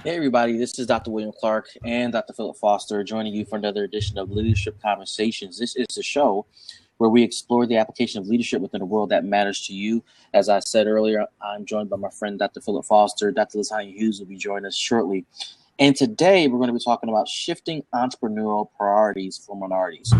Hey everybody, this is Dr. William Clark and Dr. Philip Foster joining you for another edition of Leadership Conversations. This is the show where we explore the application of leadership within a world that matters to you. As I said earlier, I'm joined by my friend Dr. Philip Foster. Dr. Latanya Hughes will be joining us shortly. And today we're going to be talking about shifting entrepreneurial priorities for minorities.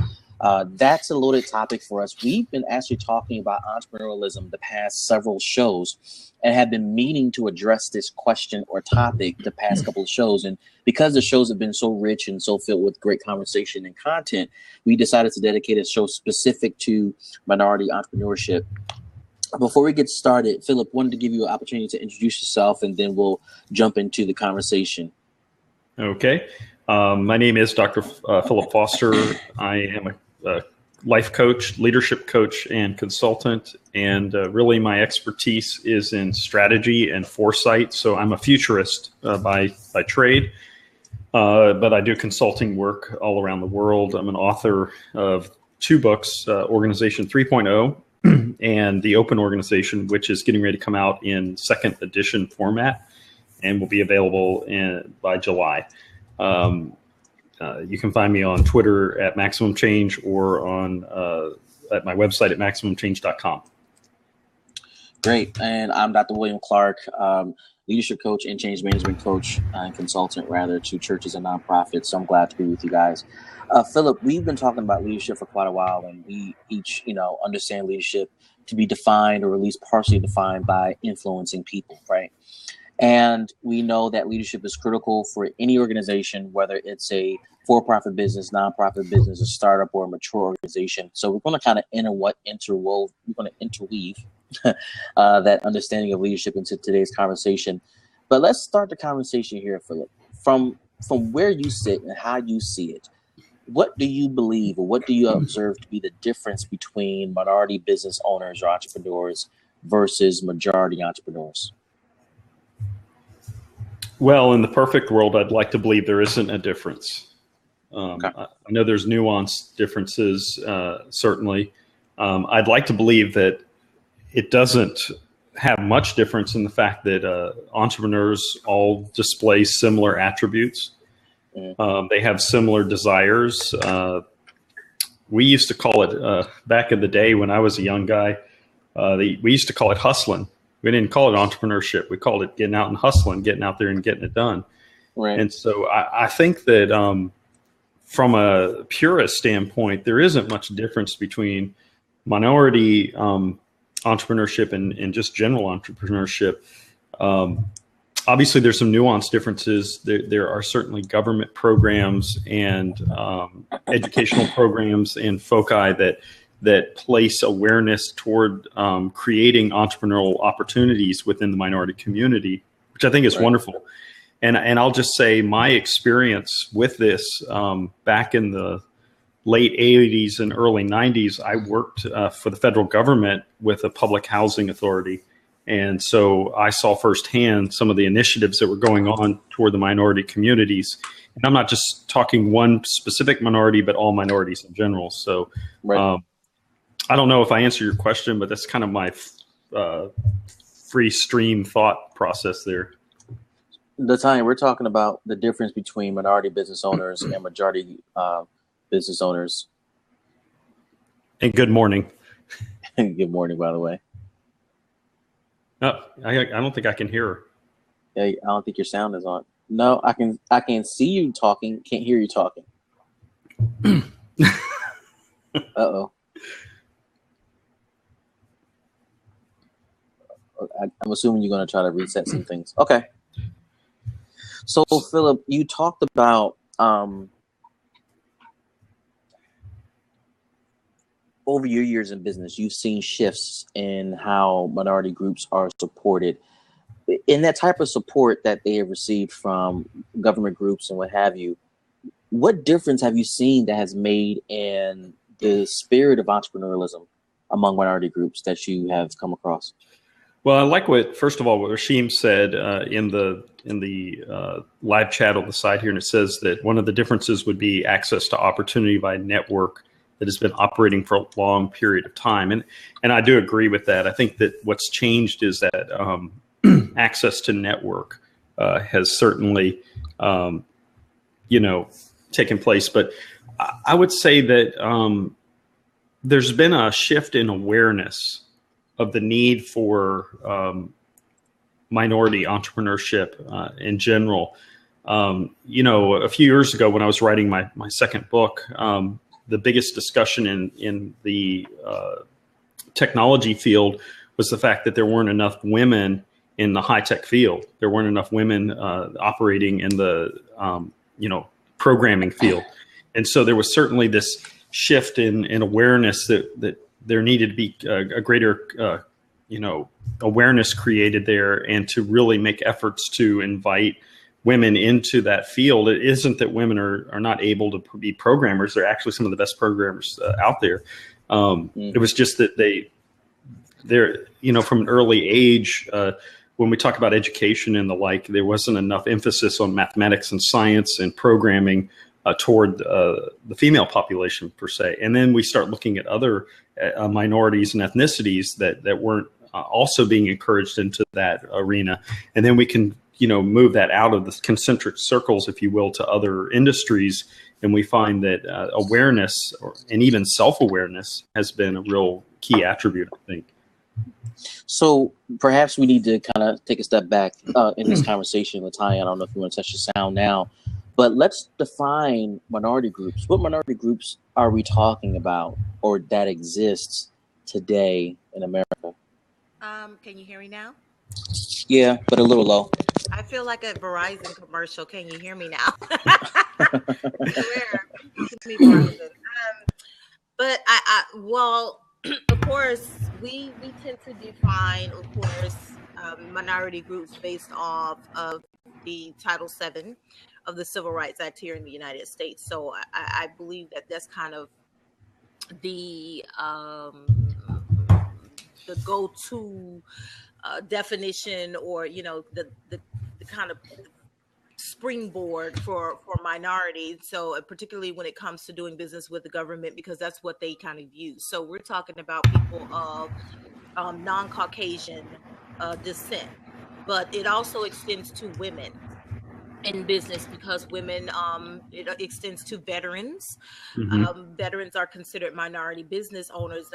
That's a loaded topic for us. We've been actually talking about entrepreneurialism the past several shows and have been meaning to address this question or topic the past couple of shows. And because the shows have been so rich and so filled with great conversation and content, we decided to dedicate a show specific to minority entrepreneurship. Before we get started, Philip, wanted to give you an opportunity to introduce yourself, and then we'll jump into the conversation. Okay. My name is Dr. Philip Foster. I am a life coach, leadership coach, and consultant. And really my expertise is in strategy and foresight. So I'm a futurist by trade, but I do consulting work all around the world. I'm an author of 2 books, Organization 3.0 and The Open Organization, which is getting ready to come out in 2nd edition format and will be available by July. You can find me on Twitter at Maximum Change or on at my website at MaximumChange.com. Great. And I'm Dr. William Clark, leadership coach and change management coach and consultant, rather, to churches and nonprofits. So I'm glad to be with you guys. Philip, we've been talking about leadership for quite a while, and we each, understand leadership to be defined, or at least partially defined, by influencing people, right? And we know that leadership is critical for any organization, whether it's a for-profit business, nonprofit business, a startup, or a mature organization. So we're going to kind of interweave that understanding of leadership into today's conversation. But let's start the conversation here, Philip. From where you sit and how you see it, what do you believe, or what do you observe to be the difference between minority business owners or entrepreneurs versus majority entrepreneurs? Well, in the perfect world, I'd like to believe there isn't a difference. Okay. I know there's nuanced differences, certainly. I'd like to believe that it doesn't have much difference in the fact that entrepreneurs all display similar attributes. They have similar desires. We used to call it, back in the day when I was a young guy, we used to call it hustling. We didn't call it entrepreneurship. We called it getting out and hustling, getting out there and getting it done. Right. And so I think that from a purist standpoint, there isn't much difference between minority entrepreneurship and just general entrepreneurship. Obviously, there's some nuanced differences. There are certainly government programs and educational programs and foci that place awareness toward creating entrepreneurial opportunities within the minority community, which I think is wonderful. And I'll just say my experience with this back in the late 80s and early 90s, I worked for the federal government with a public housing authority. And so I saw firsthand some of the initiatives that were going on toward the minority communities. And I'm not just talking one specific minority, but all minorities in general. So I don't know if I answer your question, but that's kind of my free stream thought process there. Latanya, we're talking about the difference between minority business owners and majority business owners. And good morning. Good morning, by the way. No, I don't think I can hear her. Yeah, I don't think your sound is on. No, I can see you talking, can't hear you talking. Uh-oh. I'm assuming you're going to try to reset some things. Okay. So, Philip, you talked about over your years in business, you've seen shifts in how minority groups are supported. In that type of support that they have received from government groups and what have you, what difference have you seen that has made in the spirit of entrepreneurialism among minority groups that you have come across? Well, I like first of all, what Rashim said in the live chat on the side here, and it says that one of the differences would be access to opportunity by network that has been operating for a long period of time. And I do agree with that. I think that what's changed is that access to network. has certainly, taken place. But I would say that there's been a shift in awareness of the need for minority entrepreneurship in general. A few years ago when I was writing my second book, the biggest discussion in the technology field was the fact that there weren't enough women in the high-tech field. There weren't enough women operating in the programming field. And so there was certainly this shift in awareness that there needed to be a greater awareness created there, and to really make efforts to invite women into that field. It isn't that women are not able to be programmers. They're actually some of the best programmers out there. It was just that they're from an early age, when we talk about education and the like, there wasn't enough emphasis on mathematics and science and programming toward the female population per se. And then we start looking at other minorities and ethnicities that weren't also being encouraged into that arena. And then we can, move that out of the concentric circles, if you will, to other industries. And we find that awareness and even self-awareness has been a real key attribute, I think. So perhaps we need to kind of take a step back in this conversation with Tanya. I don't know if you want to touch the sound now, but let's define minority groups. What minority groups are we talking about, or that exists today in America? Can you hear me now? Yeah, but a little low. I feel like a Verizon commercial. Can you hear me now? But of course, we tend to define, of course, minority groups based off of the Title VII of the Civil Rights Act here in the United States. So I believe that that's kind of the go-to definition, or the kind of springboard for minorities. So particularly when it comes to doing business with the government, because that's what they kind of use. So we're talking about people of non-Caucasian descent, but it also extends to women in business, because women, it extends to veterans. Mm-hmm. Veterans are considered minority business owners.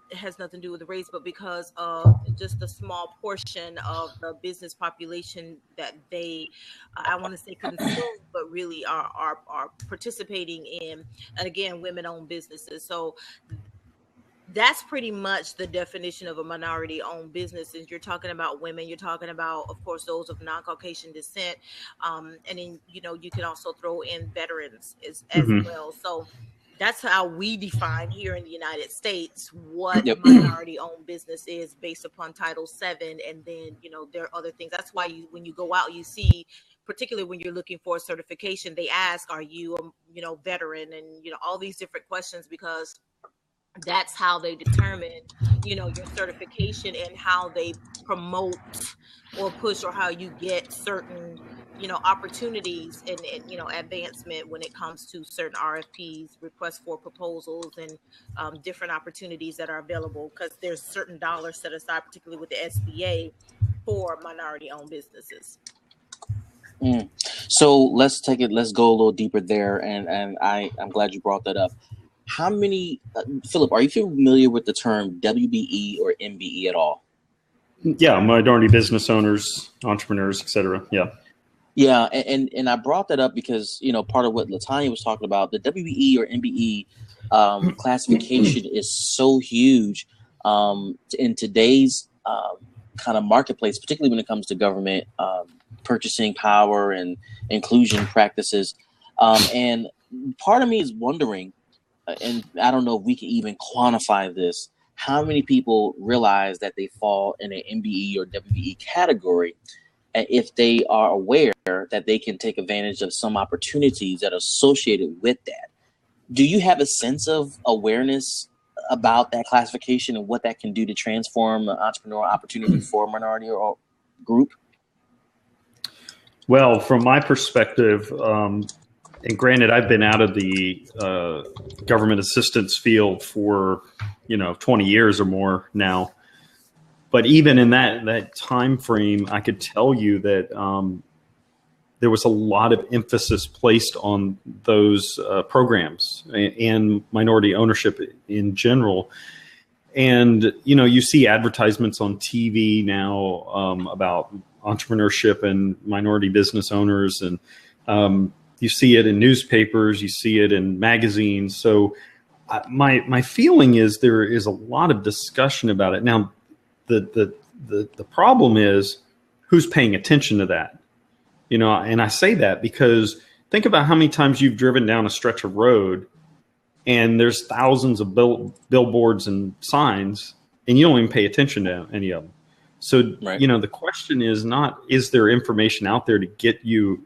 It has nothing to do with the race, but because of just a small portion of the business population that they, I want to say consume, but really are participating in. And again, women-owned businesses. So that's pretty much the definition of a minority-owned business. Is you're talking about women, you're talking about, of course, those of non-Caucasian descent, and then you can also throw in veterans as Mm-hmm. well. So that's how we define here in the United States what minority-owned business is, based upon Title VII. And then, there are other things. That's why when you go out, you see, particularly when you're looking for a certification, they ask, are you a veteran? And, all these different questions, because that's how they determine, your certification, and how they promote or push, or how you get certain opportunities and advancement when it comes to certain RFPs, requests for proposals, and different opportunities that are available, because there's certain dollars set aside, particularly with the SBA, for minority-owned businesses. So let's go a little deeper there, and I'm glad you brought that up. How many, Philip, are you familiar with the term WBE or MBE at all? Yeah, minority business owners, entrepreneurs, etc. Yeah. Yeah, and I brought that up because, part of what LaTanya was talking about, the WBE or MBE classification is so huge in today's kind of marketplace, particularly when it comes to government purchasing power and inclusion practices. And part of me is wondering, and I don't know if we can even quantify this, how many people realize that they fall in an MBE or WBE category, if they are aware that they can take advantage of some opportunities that are associated with that. Do you have a sense of awareness about that classification and what that can do to transform an entrepreneurial opportunity for a minority or group? Well, from my perspective, and granted, I've been out of the government assistance field for 20 years or more now. But even in that time frame, I could tell you that there was a lot of emphasis placed on those programs and minority ownership in general. And, you see advertisements on TV now about entrepreneurship and minority business owners. And you see it in newspapers, you see it in magazines. So my feeling is there is a lot of discussion about it. Now, the problem is who's paying attention to that? And I say that because think about how many times you've driven down a stretch of road and there's thousands of billboards and signs, and you don't even pay attention to any of them. So, right. The question is not, is there information out there to get you,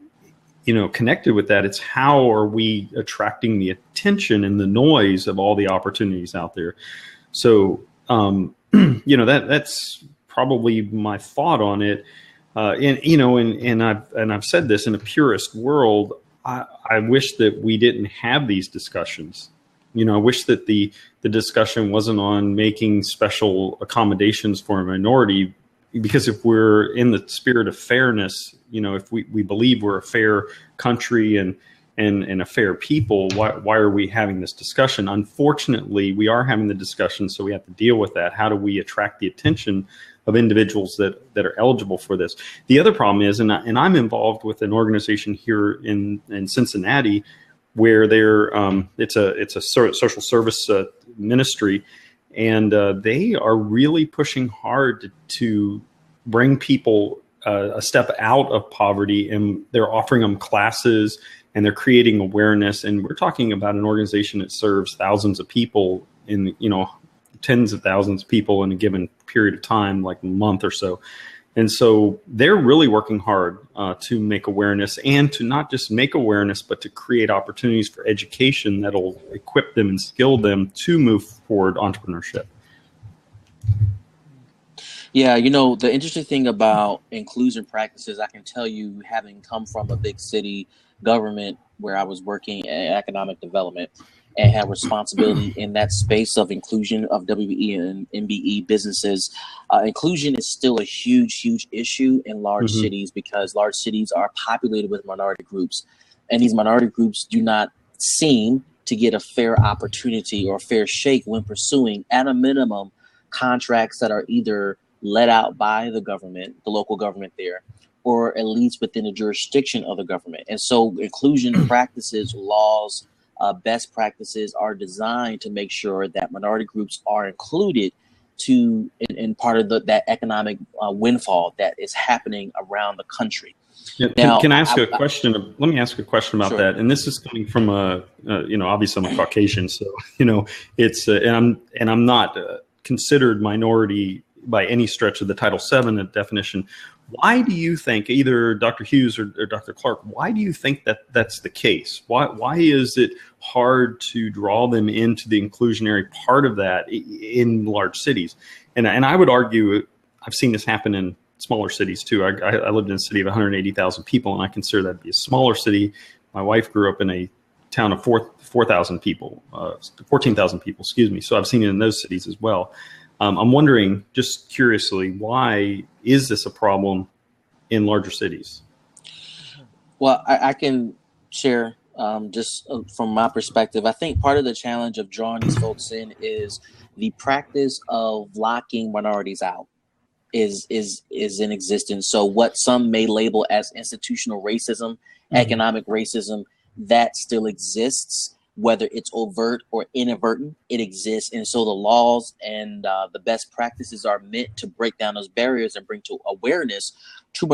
connected with that? It's how are we attracting the attention and the noise of all the opportunities out there? So, that's probably my thought on it. And I've said this, in a purist world, I wish that we didn't have these discussions. I wish that the discussion wasn't on making special accommodations for a minority, because if we're in the spirit of fairness, if we believe we're a fair country and a fair people, why are we having this discussion? Unfortunately, we are having the discussion, so we have to deal with that. How do we attract the attention of individuals that are eligible for this? The other problem is, and I'm involved with an organization here in Cincinnati, where it's a social service ministry, and they are really pushing hard to bring people a step out of poverty, and they're offering them classes and they're creating awareness. And we're talking about an organization that serves thousands of people in, tens of thousands of people in a given period of time, like a month or so. And so they're really working hard to make awareness, and to not just make awareness, but to create opportunities for education that'll equip them and skill them to move forward entrepreneurship. Yeah, the interesting thing about inclusion practices, I can tell you, having come from a big city government where I was working in economic development and have responsibility in that space of inclusion of WE and MBE businesses. Inclusion is still a huge issue in large cities, because large cities are populated with minority groups. And these minority groups do not seem to get a fair opportunity or a fair shake when pursuing, at a minimum, contracts that are either let out by the government, the local government there, or at least within the jurisdiction of the government. And so inclusion practices, laws, best practices are designed to make sure that minority groups are included in part of that economic windfall that is happening around the country. Yeah, now, can I ask a question? Let me ask a question about sure. that. And this is coming from obviously I'm a Caucasian, so it's and I'm not considered minority by any stretch of the Title VII definition. Why do you think, either Dr. Hughes or Dr. Clark, why do you think that that's the case? Why is it hard to draw them into the inclusionary part of that in large cities? And I would argue, I've seen this happen in smaller cities too. I lived in a city of 180,000 people, and I consider that to be a smaller city. My wife grew up in a town of 4,000 people, 14,000 people, excuse me. So I've seen it in those cities as well. I'm wondering, just curiously, why is this a problem in larger cities? Well, I can share just from my perspective. I think part of the challenge of drawing these folks in is the practice of locking minorities out is in existence. So what some may label as institutional racism, economic racism, that still exists. Whether it's overt or inadvertent, it exists. And so the laws and the best practices are meant to break down those barriers and bring to awareness to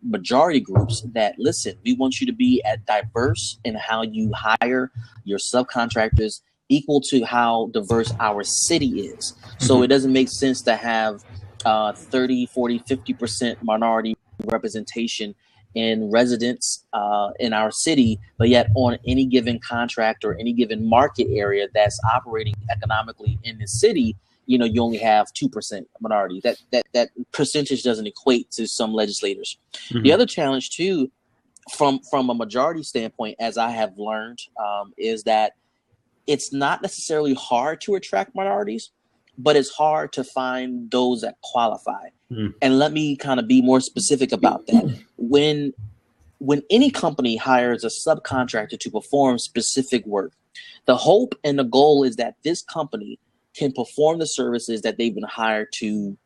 majority groups that, listen, we want you to be as diverse in how you hire your subcontractors, equal to how diverse our city is. So it doesn't make sense to have 30, 40, 50% minority representation in residents in our city, but yet on any given contract or any given market area that's operating economically in the city, you only have 2% minority. That percentage doesn't equate to some legislators. The other challenge too, from a majority standpoint, as I have learned, is that it's not necessarily hard to attract minorities, but it's hard to find those that qualify. Mm. And let me kind of be more specific about that. When any company hires a subcontractor to perform specific work, the hope and the goal is that this company can perform the services that they've been hired to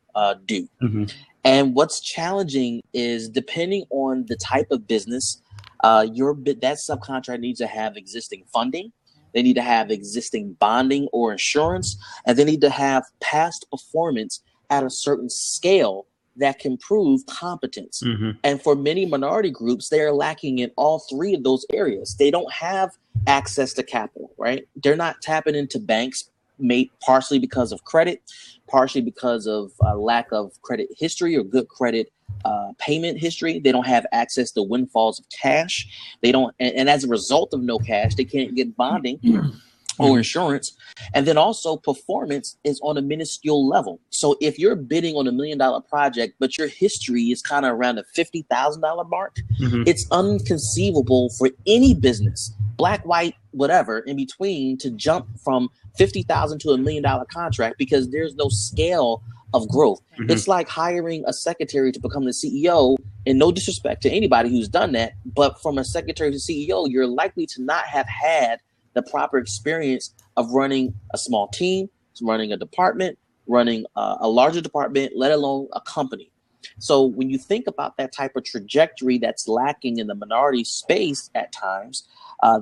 do. Mm-hmm. And what's challenging is, depending on the type of business, that subcontract needs to have existing funding. They need to have existing bonding or insurance, and they need to have past performance at a certain scale that can prove competence. Mm-hmm. And for many minority groups, they are lacking in all three of those areas. They don't have access to capital, right? They're not tapping into banks, partially because of credit, partially because of lack of credit history or good credit payment history. They don't have access to windfalls of cash. They don't, and as a result of no cash, they can't get bonding or insurance. And then also performance is on a minuscule level. So if you're bidding on $1 million project, but your history is kind of around the $50,000 mark, it's inconceivable for any business, black, white, whatever, in between, to jump from $50,000 to $1 million contract, because there's no scale of growth. It's like hiring a secretary to become the CEO, and no disrespect to anybody who's done that, but from a secretary to CEO, you're likely to not have had the proper experience of running a small team, running a department, running a larger department, let alone a company. So when you think about that type of trajectory that's lacking in the minority space at times,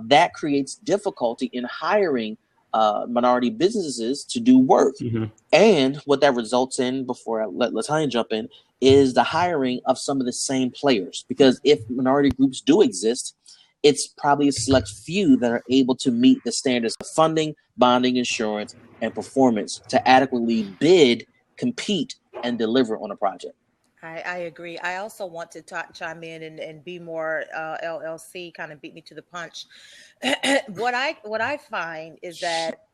that creates difficulty in hiring minority businesses to do work. And what that results in, before I let Latanya jump in, is the hiring of some of the same players. Because if minority groups do exist, it's probably a select few that are able to meet the standards of funding, bonding, insurance, and performance to adequately bid, compete, and deliver on a project. I agree. I also want to chime in and be more LLC, kind of beat me to the punch. What I find is that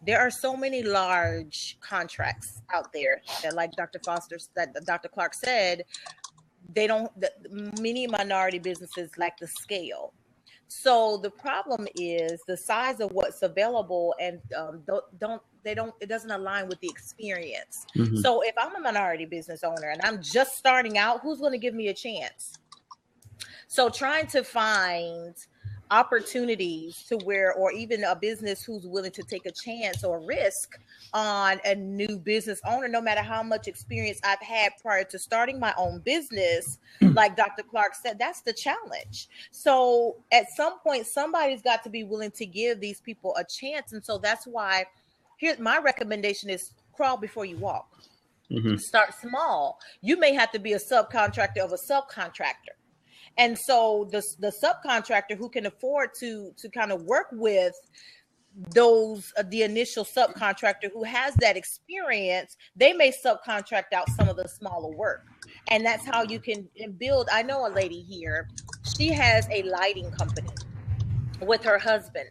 there are so many large contracts out there that, like Dr. Clark said, many minority businesses lack the scale. So the problem is the size of what's available, and it doesn't align with the experience. So if I'm a minority business owner and I'm just starting out, who's going to give me a chance? So trying to find opportunities to where, or even a business who's willing to take a chance or risk on a new business owner, no matter how much experience I've had prior to starting my own business, like Dr. Clark said, that's the challenge. So at some point, somebody's got to be willing to give these people a chance. And so that's why my recommendation is crawl before you walk. Start small. You may have to be a subcontractor of a subcontractor. And so the subcontractor who can afford to kind of work with the initial subcontractor who has that experience, they may subcontract out some of the smaller work. And that's how you can build. I know a lady here, she has a lighting company with her husband.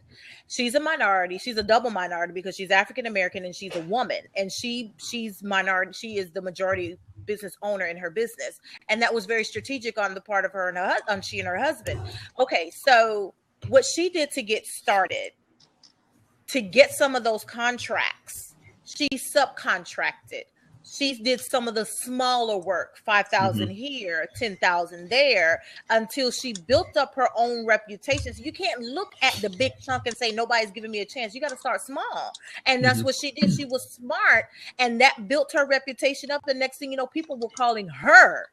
She's a minority. She's a double minority because she's African American and she's a woman. And she's minority. She is the majority business owner in her business. And that was very strategic on the part of her and she and her husband. Okay, so what she did to get started, to get some of those contracts, she subcontracted. She did some of the smaller work, 5,000 here, 10,000 there, until she built up her own reputation. So you can't look at the big chunk and say, nobody's giving me a chance. You got to start small. And that's what she did. She was smart, and that built her reputation up. The next thing you know, people were calling her.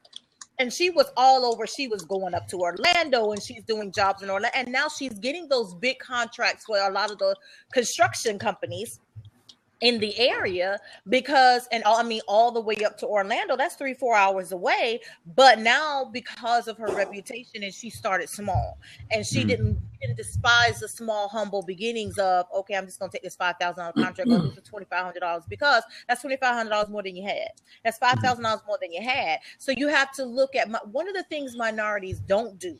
And she was all over. She was going up to Orlando and she's doing jobs in Orlando. And now she's getting those big contracts for a lot of the construction companies in the area, because, and I mean, all the way up to Orlando, that's 3-4 hours away. But now, because of her reputation, and she started small, and she didn't despise the small, humble beginnings of, okay, I'm just going to take this $5,000 contract, go do for $2,500, because that's $2,500 more than you had. That's $5,000 more than you had. So you have to look at one of the things minorities don't do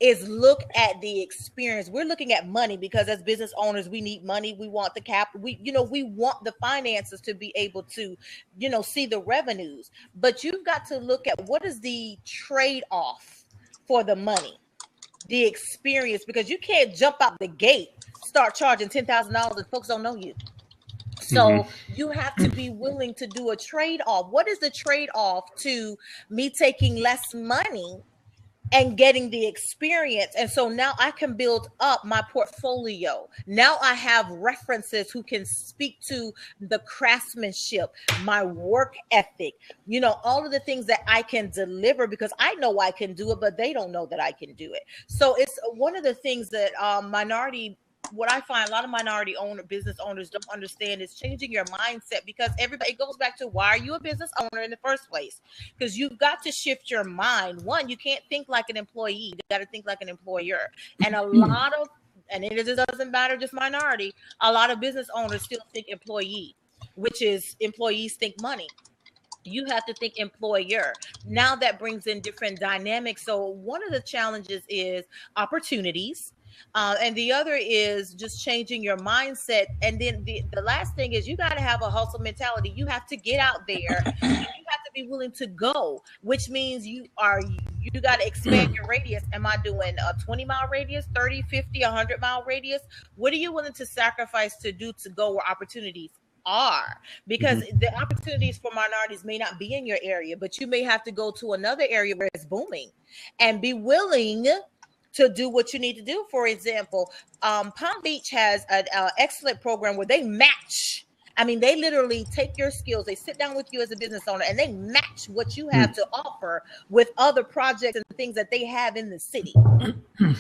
is look at the experience. We're looking at money because as business owners, we need money. We want the cap. We want the finances to be able to, see the revenues. But you've got to look at what is the trade-off for the money, the experience, because you can't jump out the gate, start charging $10,000 and folks don't know you. So you have to be willing to do a trade-off. What is the trade-off to me taking less money and getting the experience? And so now I can build up my portfolio. Now I have references who can speak to the craftsmanship, my work ethic, all of the things that I can deliver, because I know I can do it, but they don't know that I can do it. So it's one of the things that what I find a lot of business owners don't understand is changing your mindset, because it goes back to, why are you a business owner in the first place? Because you've got to shift your mind. One, you can't think like an employee. You got to think like an employer. And it doesn't matter just minority. A lot of business owners still think employee, which is employees think money. You have to think employer. Now that brings in different dynamics. So one of the challenges is opportunities. And the other is just changing your mindset. And then the last thing is, you got to have a hustle mentality. You have to get out there and you have to be willing to go, which means you got to expand your radius. Am I doing a 20-mile radius, 30, 50, 100-mile radius? What are you willing to sacrifice to do to go where opportunities are? Because the opportunities for minorities may not be in your area, but you may have to go to another area where it's booming, and be willing to do what you need to do. For example, Palm Beach has an excellent program where they match. I mean, they literally take your skills, they sit down with you as a business owner, and they match what you have to offer with other projects and things that they have in the city.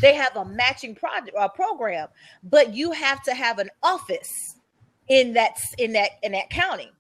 They have a matching program, but you have to have an office in that county.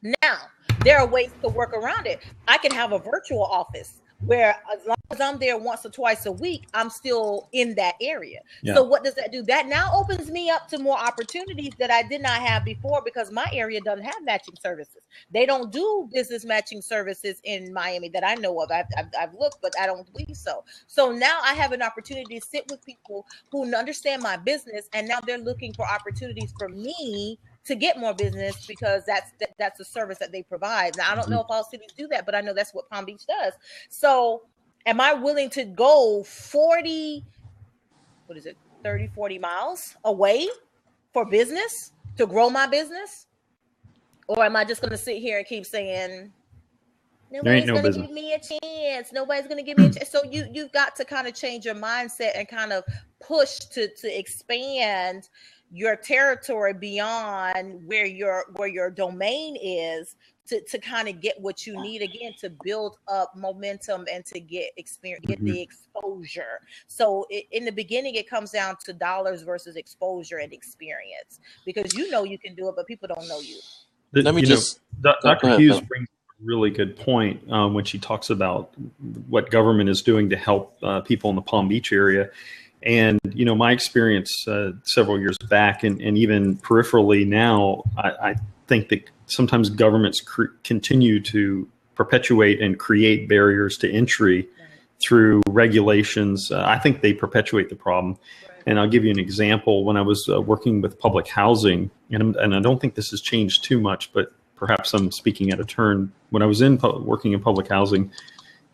Now, there are ways to work around it. I can have a virtual office where, as long as I'm there once or twice a week, I'm still in that area. Yeah. So what does that do? That now opens me up to more opportunities that I did not have before, because my area doesn't have matching services. They don't do business matching services in Miami that I know of. I've looked, but I don't believe so. So now I have an opportunity to sit with people who understand my business, and now they're looking for opportunities for me to get more business, because that's a service that they provide. Now, I don't know if all cities do that, but I know that's what Palm Beach does. So am I willing to go 40 miles away for business, to grow my business? Or am I just going to sit here and keep saying, nobody's going to give me a chance. Nobody's going to give me a chance. So you've got to kind of change your mindset and kind of push to expand your territory beyond where your domain is, to kind of get what you need, again, to build up momentum and to get experience, get the exposure. So in the beginning, it comes down to dollars versus exposure and experience, because you can do it, but people don't know you. Dr. Hughes brings a really good point when she talks about what government is doing to help people in the Palm Beach area. And, my experience several years back, and even peripherally now, I think that sometimes governments continue to perpetuate and create barriers to entry through regulations. I think they perpetuate the problem. And I'll give you an example. When I was working with public housing, and I don't think this has changed too much, but perhaps I'm speaking at a turn. When I was working in public housing,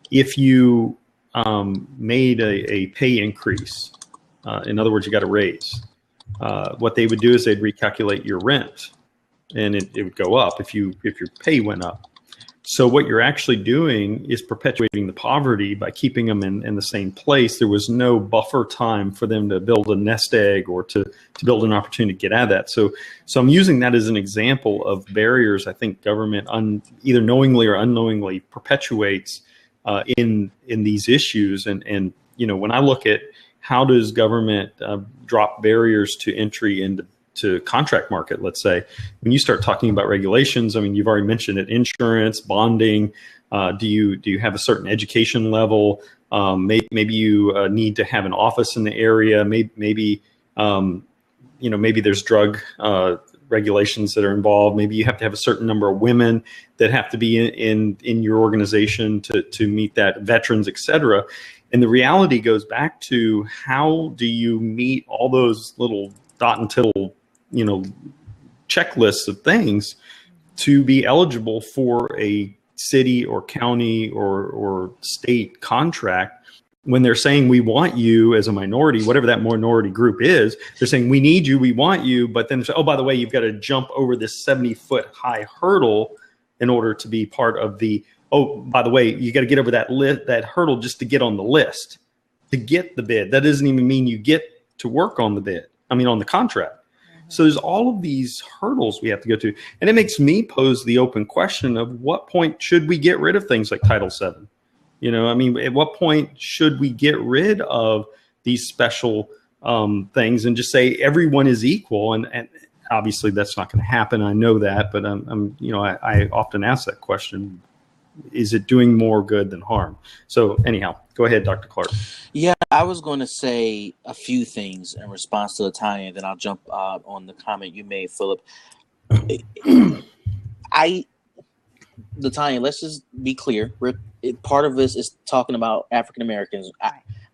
if you made a pay increase, in other words, you got a raise, what they would do is they'd recalculate your rent, and it would go up if your pay went up. So what you're actually doing is perpetuating the poverty by keeping them in the same place. There was no buffer time for them to build a nest egg or to build an opportunity to get out of that. So I'm using that as an example of barriers I think government either knowingly or unknowingly perpetuates in these issues. And when I look at how does government drop barriers to entry into contract market, let's say, when you start talking about regulations, I mean, you've already mentioned it, insurance, bonding. Do you have a certain education level? Maybe you need to have an office in the area. Maybe there's drug regulations that are involved. Maybe you have to have a certain number of women that have to be in your organization to meet that, veterans, et cetera. And the reality goes back to, how do you meet all those little dot and tittle, checklists of things to be eligible for a city or county or state contract when they're saying we want you as a minority, whatever that minority group is, they're saying we need you, we want you, but then oh, by the way, you've got to jump over this 70-foot high hurdle in order to be part of the, oh, by the way, you got to get over that hurdle just to get on the list, to get the bid. That doesn't even mean you get to work on the bid. I mean, on the contract. So there's all of these hurdles we have to go to. And it makes me pose the open question of what point should we get rid of things like Title VII? You know, I mean, at what point should we get rid of these special things and just say everyone is equal? And obviously that's not going to happen. I know that, but I often ask that question. Is it doing more good than harm? So anyhow, go ahead, Dr. Clark. Yeah, I was going to say a few things in response to Latanya, and then I'll jump on the comment you made, Philip. Latanya, let's just be clear. Part of this is talking about African Americans.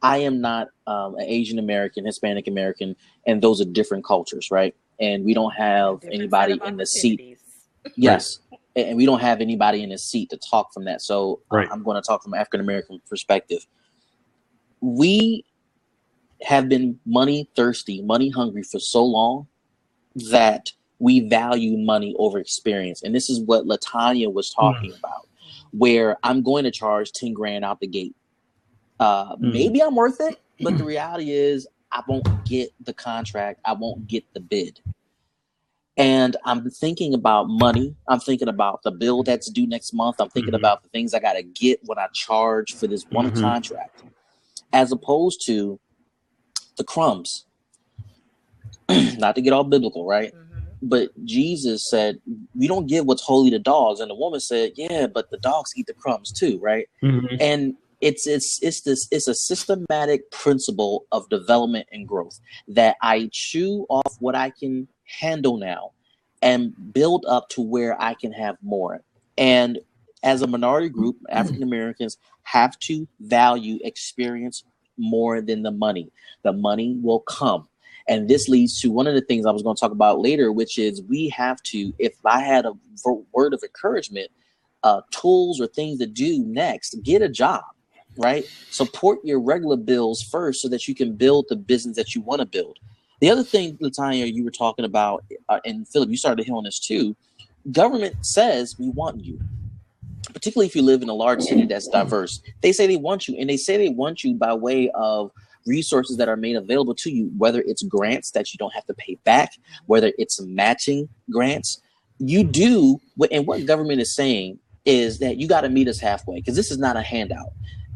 I am not an Asian American, Hispanic American, and those are different cultures, right? And we don't have anybody in the seat. Yes. And we don't have anybody in the seat to talk from that. So I'm going to talk from an African American perspective. We have been money thirsty, money hungry for so long that we value money over experience. And this is what Latanya was talking about, where I'm going to charge 10 grand out the gate. Maybe I'm worth it, but the reality is I won't get the contract. I won't get the bid. And I'm thinking about money. I'm thinking about the bill that's due next month. I'm thinking about the things I got to get when I charge for this one contract, as opposed to the crumbs. Not to get all biblical, right? But Jesus said, we don't give what's holy to dogs. And the woman said, yeah, but the dogs eat the crumbs too, right? And it's a systematic principle of development and growth that I chew off what I can handle now and build up to where I can have more. And as a minority group, African Americans have to value experience more than the money. The money will come. And this leads to one of the things I was going to talk about later, which is we have to, if I had a word of encouragement, tools or things to do next, get a job, right? Support your regular bills first so that you can build the business that you want to build. The other thing, Latanya, you were talking about, and Philip, you started to hit on this too, government says we want you, particularly if you live in a large city that's diverse. They say they want you, and they say they want you by way of resources that are made available to you, whether it's grants that you don't have to pay back, whether it's matching grants. You do, and what government is saying is that you got to meet us halfway, because this is not a handout.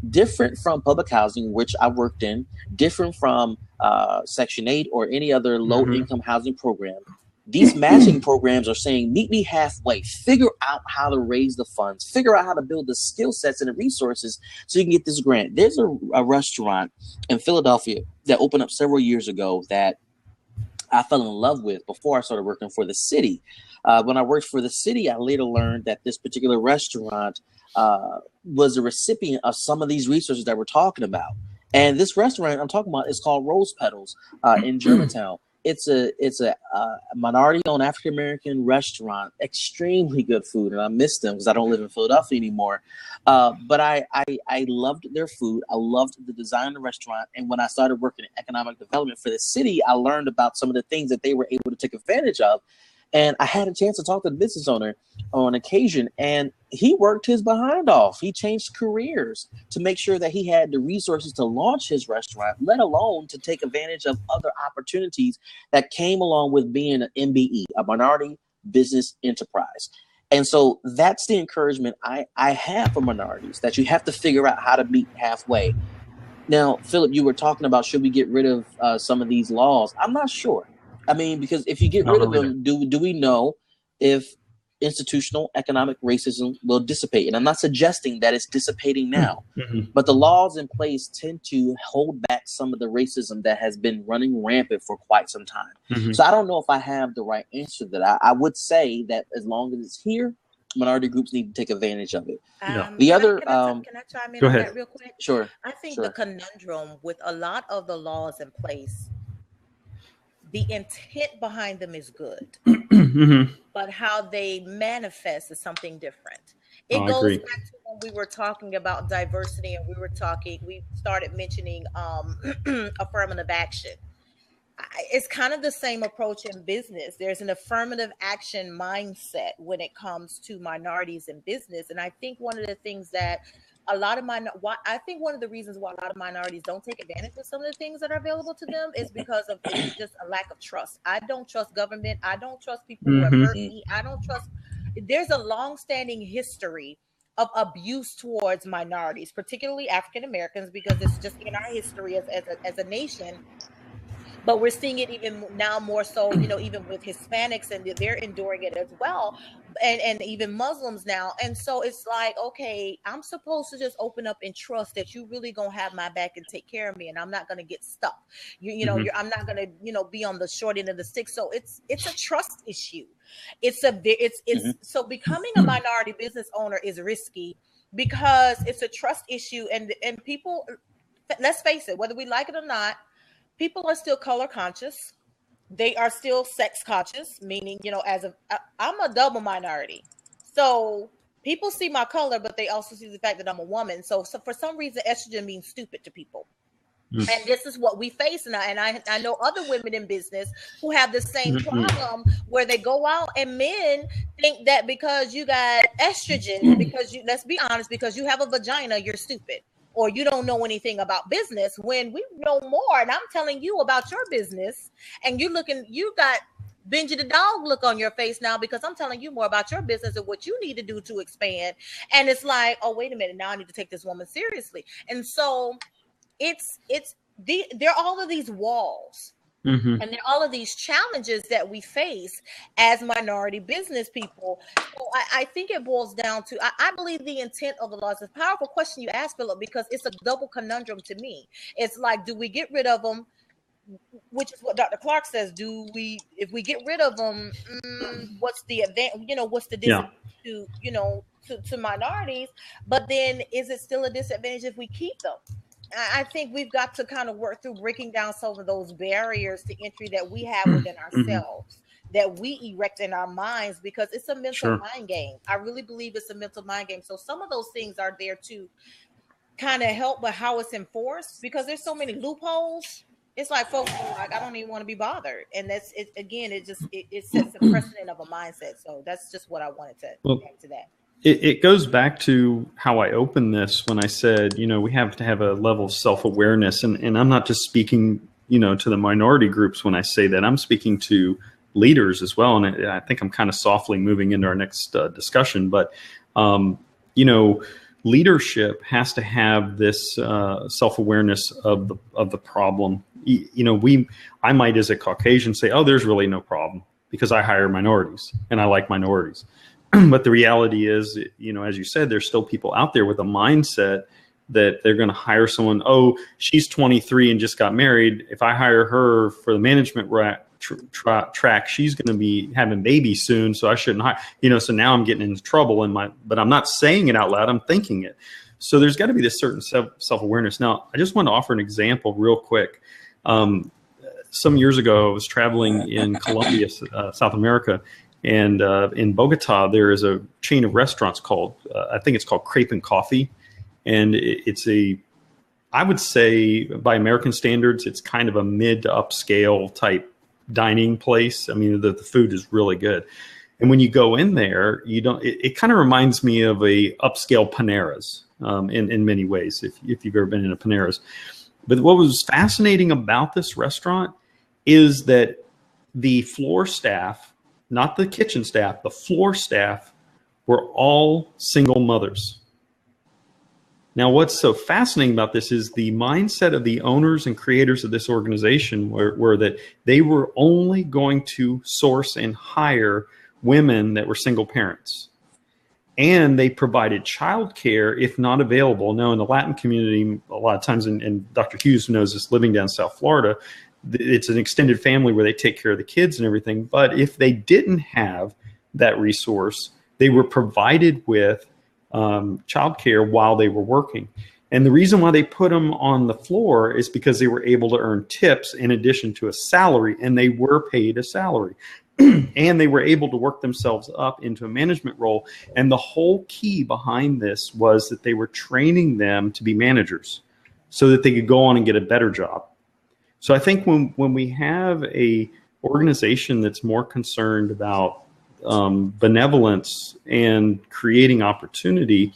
Different from public housing, which I worked in, different from Section 8 or any other low-income housing program. These matching programs are saying, meet me halfway, figure out how to raise the funds, figure out how to build the skill sets and the resources so you can get this grant. There's a restaurant in Philadelphia that opened up several years ago that I fell in love with before I started working for the city. When I worked for the city, I later learned that this particular restaurant was a recipient of some of these resources that we're talking about. And this restaurant I'm talking about is called Rose Petals in Germantown. It's a minority-owned African-American restaurant, extremely good food, and I miss them because I don't live in Philadelphia anymore. But I loved their food. I loved the design of the restaurant. And when I started working in economic development for the city, I learned about some of the things that they were able to take advantage of. And I had a chance to talk to the business owner on occasion, and he worked his behind off. He changed careers to make sure that he had the resources to launch his restaurant, let alone to take advantage of other opportunities that came along with being an MBE, a minority business enterprise. And so that's the encouragement I have for minorities, that you have to figure out how to meet halfway. Now, Philip, you were talking about, should we get rid of some of these laws? I'm not sure. I mean, because if you get rid of them, do we know if institutional economic racism will dissipate? And I'm not suggesting that it's dissipating now, but the laws in place tend to hold back some of the racism that has been running rampant for quite some time. So I don't know if I have the right answer to that. I would say that as long as it's here, minority groups need to take advantage of it. The other, can I chime in on that real quick? Sure. I think the conundrum with a lot of the laws in place, the intent behind them is good, but how they manifest is something different. It goes back to when we were talking about diversity and we started mentioning affirmative action. It's kind of the same approach in business. There's an affirmative action mindset when it comes to minorities in business. And I think one of the things that one of the reasons why a lot of minorities don't take advantage of some of the things that are available to them is because of it's just a lack of trust. I don't trust government. I don't trust people who have hurt me. I don't trust. There's a long-standing history of abuse towards minorities, particularly African Americans, because it's just in our history as a nation. But we're seeing it even now more so, even with Hispanics, and they're enduring it as well. And even Muslims now. And so it's like, okay, I'm supposed to just open up and trust that you really gonna have my back and take care of me, and I'm not gonna get stuck. I'm not gonna, be on the short end of the stick. So it's a trust issue. So becoming a minority business owner is risky because it's a trust issue, and people, let's face it, whether we like it or not, people are still color conscious. They are still sex conscious, meaning, I'm a double minority. So people see my color, but they also see the fact that I'm a woman. So for some reason, estrogen means stupid to people. And this is what we face. And I know other women in business who have the same problem, where they go out and men think that because you got estrogen, let's be honest, because you have a vagina, you're stupid. Or you don't know anything about business, when we know more. And I'm telling you about your business, and you got Benji the dog look on your face now, because I'm telling you more about your business and what you need to do to expand. And it's like, oh, wait a minute, now I need to take this woman seriously. And so there are all of these walls. And there are all of these challenges that we face as minority business people. So I think it boils down to, I believe the intent of the law is a powerful question you asked, Philip, because it's a double conundrum to me. It's like, do we get rid of them? Which is what Dr. Clark says. If we get rid of them, what's the advantage? What's the disadvantage to minorities? But then is it still a disadvantage if we keep them? I think we've got to kind of work through breaking down some of those barriers to entry that we have within ourselves, that we erect in our minds, because it's a mental mind game. I really believe it's a mental mind game. So some of those things are there to kind of help, but how it's enforced, because there's so many loopholes. It's like folks are like, I don't even want to be bothered. And that's it. Again, it sets a precedent of a mindset. So that's just what I wanted to add to that. It goes back to how I opened this when I said, we have to have a level of self-awareness. And I'm not just speaking, to the minority groups when I say that. I'm speaking to leaders as well. And I think I'm kind of softly moving into our next discussion. But, leadership has to have this self-awareness of the problem. I might, as a Caucasian, say, oh, there's really no problem because I hire minorities and I like minorities. But the reality is, as you said, there's still people out there with a mindset that they're going to hire someone. Oh, she's 23 and just got married. If I hire her for the management track, she's going to be having babies soon, so I shouldn't hire. So now I'm getting into trouble but I'm not saying it out loud. I'm thinking it. So there's got to be this certain self-awareness. Now, I just want to offer an example real quick. Some years ago, I was traveling in Colombia, South America. And in Bogota, there is a chain of restaurants called, I think it's called Crepe and Coffee. And it's I would say by American standards, it's kind of a mid to upscale type dining place. I mean, the food is really good. And when you go in there, it kind of reminds me of a upscale Panera's in many ways, if you've ever been in a Panera's. But what was fascinating about this restaurant is that the floor staff, not the kitchen staff, the floor staff, were all single mothers. Now, what's so fascinating about this is the mindset of the owners and creators of this organization were that they were only going to source and hire women that were single parents. And they provided childcare if not available. Now, in the Latin community, a lot of times, and Dr. Hughes knows this living down South Florida, it's an extended family where they take care of the kids and everything. But if they didn't have that resource, they were provided with childcare while they were working. And the reason why they put them on the floor is because they were able to earn tips in addition to a salary, and they were paid a salary. and they were able to work themselves up into a management role. And the whole key behind this was that they were training them to be managers so that they could go on and get a better job. So I think when we have a organization that's more concerned about benevolence and creating opportunity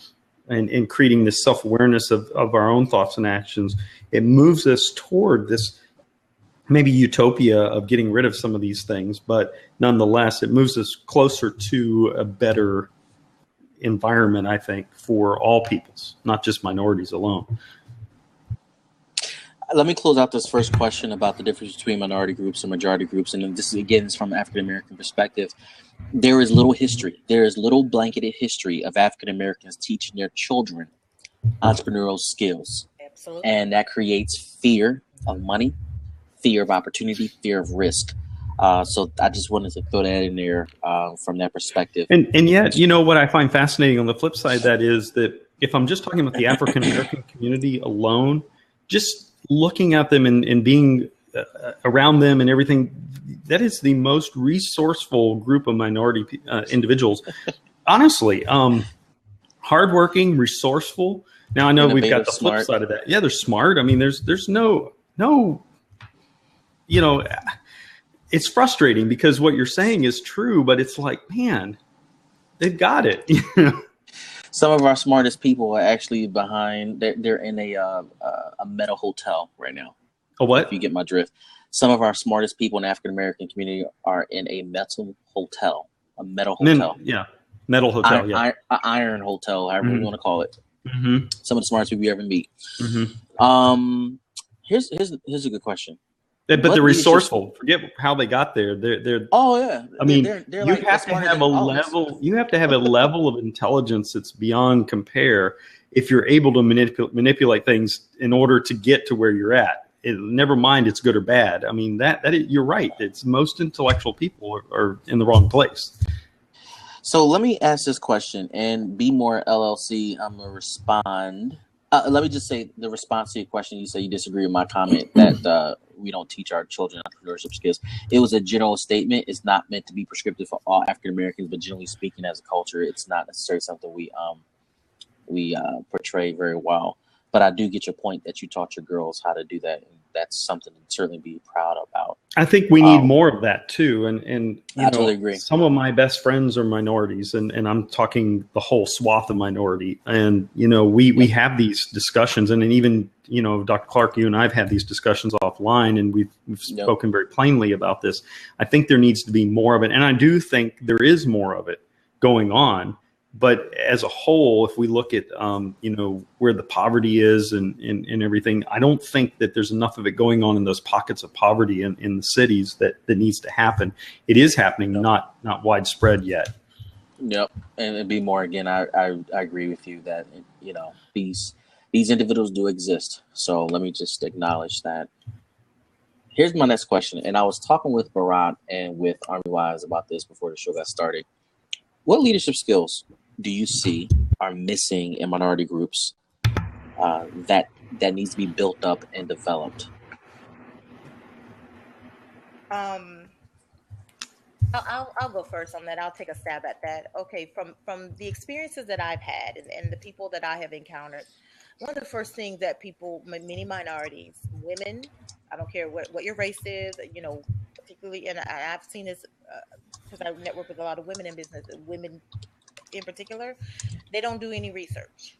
and creating this self-awareness of our own thoughts and actions, it moves us toward this maybe utopia of getting rid of some of these things, but nonetheless, it moves us closer to a better environment, I think, for all peoples, not just minorities alone. Let me close out this first question about the difference between minority groups and majority groups. And this, again, is from an African-American perspective. There is little history. There is little blanketed history of African-Americans teaching their children entrepreneurial skills. Absolutely. And that creates fear of money, fear of opportunity, fear of risk. So I just wanted to throw that in there from that perspective. And yet, you know, what I find fascinating on the flip side, that is that if I'm just talking about the African-American community alone, just looking at them and being around them and everything, that is the most resourceful group of minority individuals. Honestly, hardworking, resourceful. Now I know we've got the flip side of that. Yeah, they're smart. I mean, there's no, you know, it's frustrating because what you're saying is true, but it's like, man, they've got it. Some of our smartest people are actually behind. They're in a metal hotel right now. A what? If you get my drift. Some of our smartest people in the African American community are in a metal hotel. A metal hotel. Metal hotel. Iron hotel, however you want to call it. Mm-hmm. Some of the smartest people you ever meet. Mm-hmm. Here's a good question. But they're resourceful. Forget how they got there. They're. Oh yeah. I mean, they're you like have to have a level. You have to have a level of intelligence that's beyond compare if you're able to manipulate things in order to get to where you're at. Never mind, it's good or bad. I mean, you're right. It's most intellectual people are in the wrong place. So let me ask this question, and Be More LLC. I'm gonna respond. Let me just say the response to your question. You say you disagree with my comment that we don't teach our children entrepreneurship skills. It was a general statement. It's not meant to be prescriptive for all African Americans, but generally speaking, as a culture, it's not necessarily something we portray very well. But I do get your point that you taught your girls how to do that, and that's something to certainly be proud about. I think we need more of that too. And I totally agree. Some of my best friends are minorities, and I'm talking the whole swath of minority. And we have these discussions, and then even Dr. Clark, you and I've had these discussions offline, and we've spoken very plainly about this. I think there needs to be more of it, and I do think there is more of it going on. But as a whole, if we look at, where the poverty is and everything, I don't think that there's enough of it going on in those pockets of poverty in the cities that needs to happen. It is happening, not widespread yet. Yep. And it'd be more, again, I agree with you that, these individuals do exist. So let me just acknowledge that. Here's my next question. And I was talking with Barat and with Army Wise about this before the show got started. What leadership skills do you see are missing in minority groups that needs to be built up and developed? I'll go first on that. I'll take a stab at that. Okay, from the experiences that I've had and the people that I have encountered, one of the first things that many minorities, women, I don't care what your race is, particularly, and I've seen this because I network with a lot of women in business, women in particular, they don't do any research.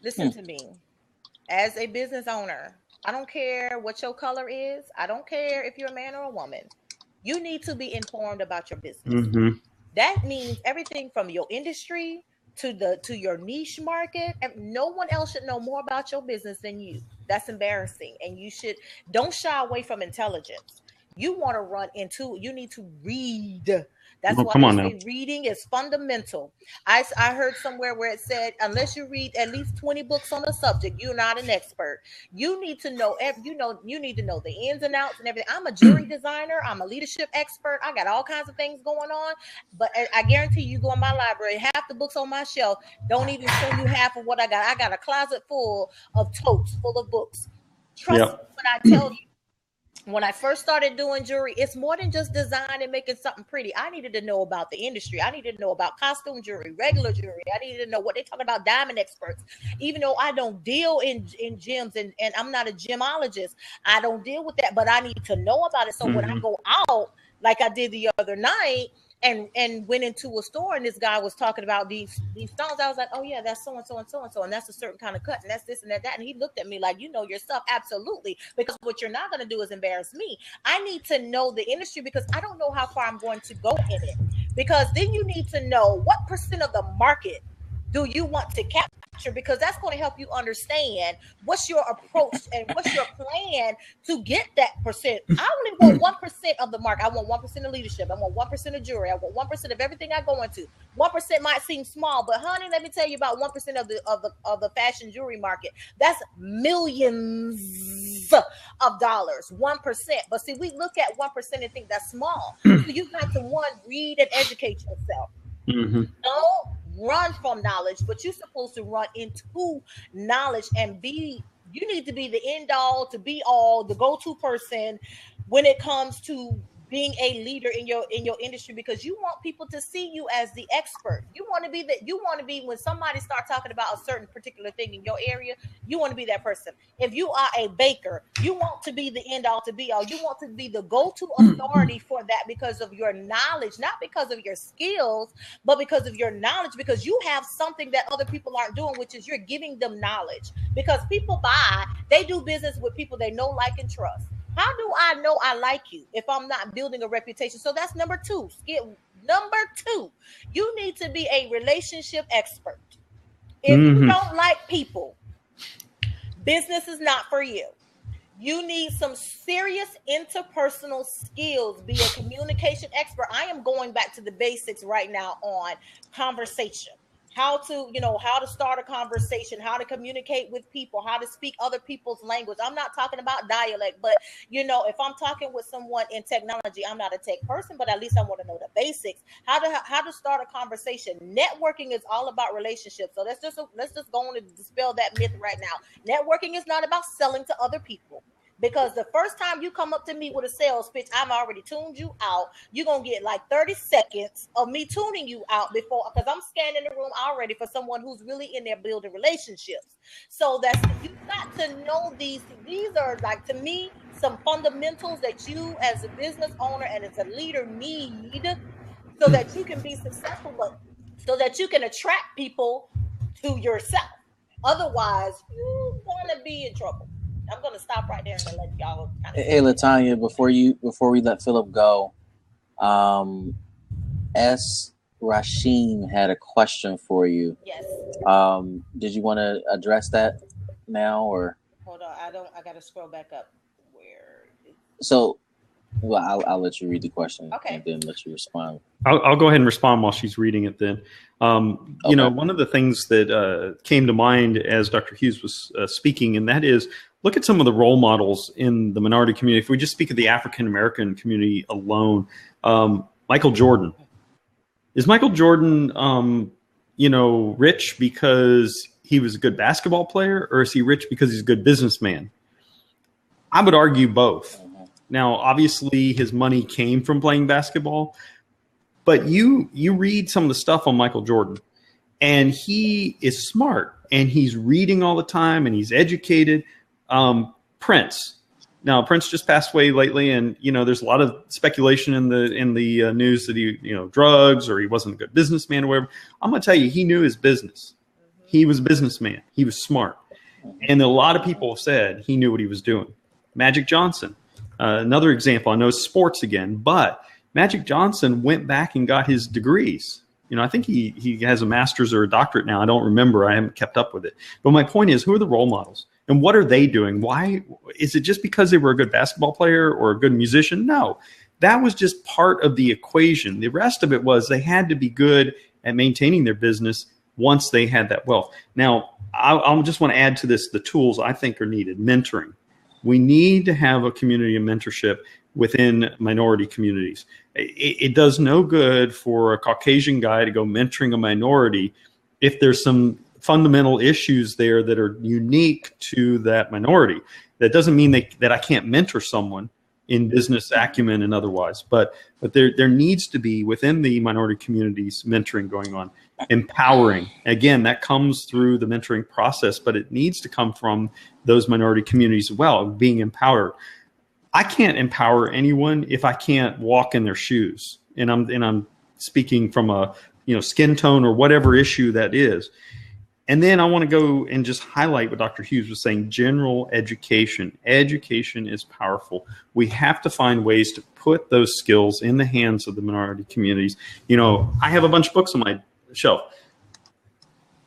Listen to me. As a business owner, I don't care what your color is. I don't care if you're a man or a woman. You need to be informed about your business. Mm-hmm. That means everything from your industry to your niche market, and no one else should know more about your business than you. That's embarrassing, and don't shy away from intelligence. You want to you need to read. That's why reading is fundamental. I heard somewhere where it said, unless you read at least 20 books on the subject, you're not an expert. You need to know, you need to know the ins and outs and everything. I'm a jewelry designer. I'm a leadership expert. I got all kinds of things going on, but I guarantee you go in my library, half the books on my shelf don't even show you half of what I got. I got a closet full of totes full of books. Trust me when I tell you. when I first started doing jewelry, it's more than just design and making something pretty. I needed to know about the industry. I needed to know about costume jewelry, regular jewelry. I needed to know what they're talking about, diamond experts. Even though I don't deal in gems and I'm not a gemologist, I don't deal with that, but I need to know about it. So when I go out, like I did the other night, and went into a store and this guy was talking about these stones. I was like, oh yeah, that's so and so and so and so, and that's a certain kind of cut, and that's this and that. And he looked at me like, you know your stuff, absolutely, because what you're not going to do is embarrass me. I need to know the industry because I don't know how far I'm going to go in it. Because then you need to know what percent of the market do you want to capture, because that's going to help you understand what's your approach and what's your plan to get that percent. I only want 1% of the market. I want 1% of leadership. I want 1% of jewelry. I want 1% of everything I go into. 1% might seem small, but honey, let me tell you about 1% of the fashion jewelry market. That's millions of dollars. 1%. But see, we look at 1% and think that's small. So you've got to read and educate yourself. Don't run from knowledge, but you're supposed to run into knowledge and you need to be the end all, to be all, the go-to person when it comes to being a leader in your industry, because you want people to see you as the expert. You want to be when somebody starts talking about a certain particular thing in your area, you want to be that person. If you are a baker, you want to be the end all to be all. You want to be the go-to authority for that because of your knowledge, not because of your skills, but because of your knowledge, because you have something that other people aren't doing, which is you're giving them knowledge. Because people they do business with people they know, like, and trust. How do I know I like you if I'm not building a reputation? So that's number 2. Number 2, you need to be a relationship expert. If you don't like people, business is not for you. You need some serious interpersonal skills. Be a communication expert. I am going back to the basics right now on conversation. How to start a conversation, how to communicate with people, how to speak other people's language. I'm not talking about dialect, but if I'm talking with someone in technology, I'm not a tech person, but at least I want to know the basics. How to start a conversation. Networking is all about relationships. So let's just go on and dispel that myth right now. Networking is not about selling to other people. Because the first time you come up to me with a sales pitch, I've already tuned you out. You're going to get like 30 seconds of me tuning you out because I'm scanning the room already for someone who's really in there building relationships. So you've got to know these. These are, like, to me, some fundamentals that you as a business owner and as a leader need so that you can be successful, but so that you can attract people to yourself. Otherwise, you're going to be in trouble. I'm going to stop right there and let y'all Hey, Latanya, before we let Philip go, S. Rasheen had a question for you. Yes. Did you want to address that now, or? Hold on, I got to scroll back up. I'll let you read the question, okay, and then let you respond. I'll go ahead and respond while she's reading it then. Okay. One of the things that came to mind as Dr. Hughes was speaking, and that is, look at some of the role models in the minority community. If we just speak of the African-American community alone, Michael Jordan. Is Michael Jordan, rich because he was a good basketball player, or is he rich because he's a good businessman? I would argue both. Now, obviously, his money came from playing basketball, but you read some of the stuff on Michael Jordan, and he is smart, and he's reading all the time, and he's educated. Prince. Now, Prince just passed away lately, and there's a lot of speculation in the news that he drugs or he wasn't a good businessman or whatever. I'm going to tell you, he knew his business. He was a businessman. He was smart, and a lot of people have said he knew what he was doing. Magic Johnson, another example. I know sports again, but Magic Johnson went back and got his degrees. I think he has a master's or a doctorate now. I don't remember. I haven't kept up with it. But my point is, who are the role models? And what are they doing? Why? Is it just because they were a good basketball player or a good musician? No, that was just part of the equation. The rest of it was they had to be good at maintaining their business once they had that wealth. Now, I just want to add to this the tools I think are needed. Mentoring. We need to have a community of mentorship within minority communities. It does no good for a Caucasian guy to go mentoring a minority if there's some fundamental issues there that are unique to that minority. That doesn't mean that I can't mentor someone, in business acumen and otherwise. But there needs to be within the minority communities mentoring going on, empowering. Again, that comes through the mentoring process, but it needs to come from those minority communities as well, being empowered. I can't empower anyone if I can't walk in their shoes, and I'm speaking from a skin tone or whatever issue that is. And then I want to go and just highlight what Dr. Hughes was saying, general education. Education is powerful. We have to find ways to put those skills in the hands of the minority communities. I have a bunch of books on my shelf.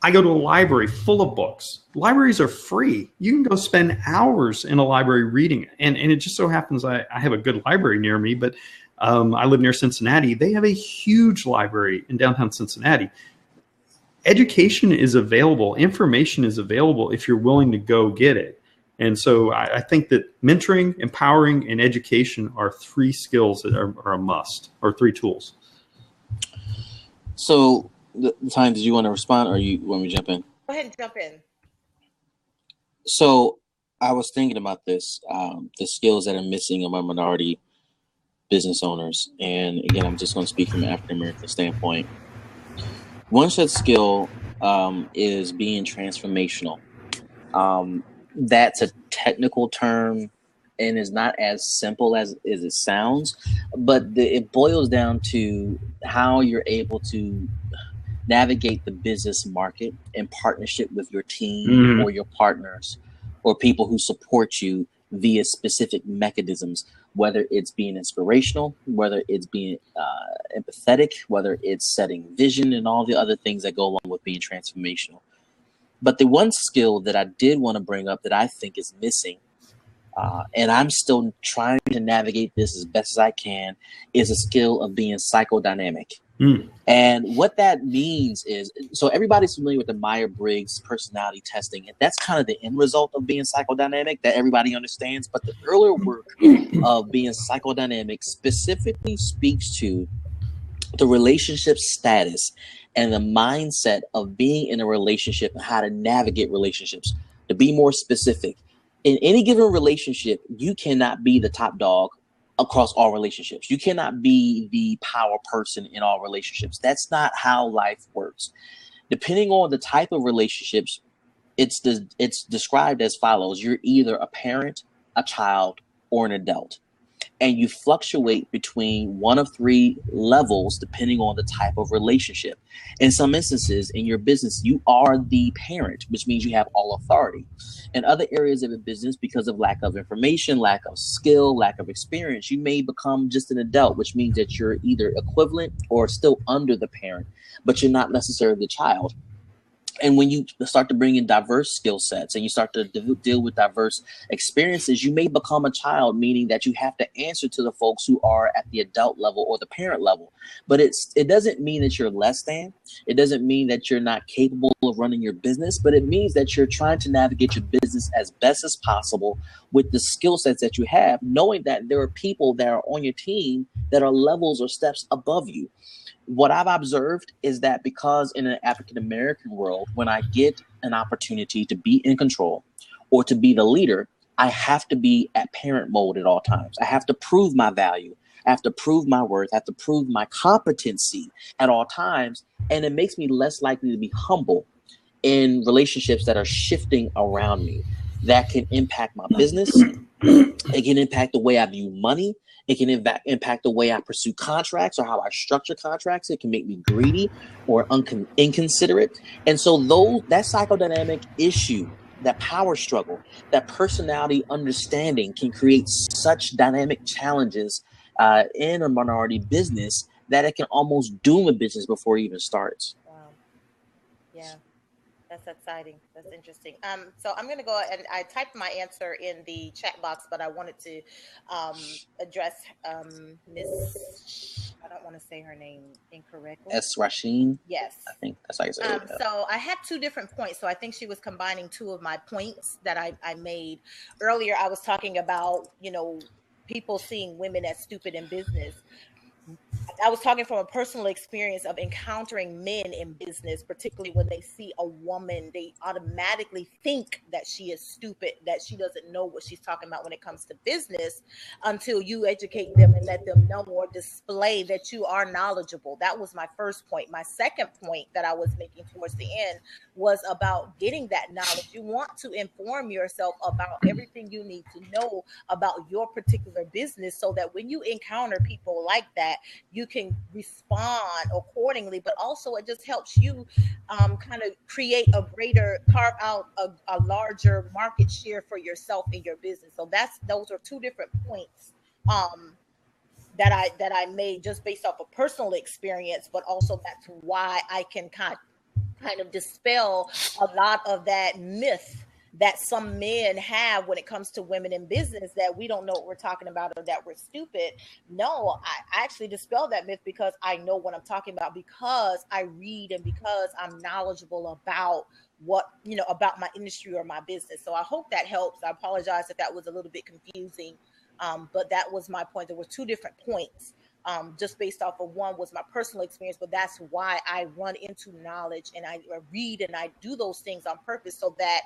I go to a library full of books. Libraries are free. You can go spend hours in a library reading. And it just so happens I have a good library near me, but I live near Cincinnati. They have a huge library in downtown Cincinnati. Education is available. Information is available if you're willing to go get it. And so I think that mentoring, empowering, and education are three skills that are a must, or three tools. So, the time, did you want to respond, or you want me to jump in? Go ahead and jump in. So, I was thinking about this, the skills that are missing among minority business owners. And again, I'm just going to speak from an African-American standpoint. One such skill is being transformational. That's a technical term and is not as simple as it sounds, but it boils down to how you're able to navigate the business market in partnership with your team or your partners or people who support you via specific mechanisms, whether it's being inspirational, whether it's being empathetic, whether it's setting vision and all the other things that go along with being transformational. But the one skill that I did want to bring up that I think is missing, and I'm still trying to navigate this as best as I can, is a skill of being psychodynamic. And what that means is, so everybody's familiar with the Myers-Briggs personality testing, and that's kind of the end result of being psychodynamic that everybody understands. But the earlier work of being psychodynamic specifically speaks to the relationship status and the mindset of being in a relationship and how to navigate relationships. To be more specific, in any given relationship, you cannot be the top dog across all relationships. You cannot be the power person in all relationships. That's not how life works. Depending on the type of relationships, it's described as follows. You're either a parent, a child, or an adult. And you fluctuate between one of three levels depending on the type of relationship. In some instances in your business, you are the parent, which means you have all authority. In other areas of a business, because of lack of information, lack of skill, lack of experience, you may become just an adult, which means that you're either equivalent or still under the parent, but you're not necessarily the child. And when you start to bring in diverse skill sets and you start to deal with diverse experiences, you may become a child, meaning that you have to answer to the folks who are at the adult level or the parent level. But it doesn't mean that you're less than. It doesn't mean that you're not capable of running your business, but it means that you're trying to navigate your business as best as possible with the skill sets that you have, knowing that there are people that are on your team that are levels or steps above you. What I've observed is that because in an African-American world, when I get an opportunity to be in control or to be the leader, I have to be at parent mode at all times. I have to prove my value. I have to prove my worth. I have to prove my competency at all times. And it makes me less likely to be humble in relationships that are shifting around me. That can impact my business. It can impact the way I view money. It can impact the way I pursue contracts or how I structure contracts. It can make me greedy or inconsiderate. And so that psychodynamic issue, that power struggle, that personality understanding can create such dynamic challenges in a minority business that it can almost doom a business before it even starts. Wow. Yeah. That's exciting. That's interesting. So I'm going to go, and I typed my answer in the chat box, but I wanted to address Miss, I don't want to say her name incorrectly. S. Rasheen? Yes. I think that's how you say it. So I had two different points. So I think she was combining two of my points that I made earlier. I was talking about, people seeing women as stupid in business. I was talking from a personal experience of encountering men in business, particularly when they see a woman, they automatically think that she is stupid, that she doesn't know what she's talking about when it comes to business, until you educate them and let them know or display that you are knowledgeable. That was my first point. My second point that I was making towards the end was about getting that knowledge. You want to inform yourself about everything you need to know about your particular business, so that when you encounter people like that, you can respond accordingly. But also it just helps you kind of carve out a larger market share for yourself in your business. So those are two different points that I made just based off of personal experience, but also that's why I can kind of dispel a lot of that myth that some men have when it comes to women in business, that we don't know what we're talking about or that we're stupid. No, I actually dispel that myth because I know what I'm talking about, because I read and because I'm knowledgeable about about my industry or my business. So I hope that helps. I apologize if that was a little bit confusing, but that was my point. There were two different points. Just based off of one was my personal experience, but that's why I run into knowledge and I read and I do those things on purpose, so that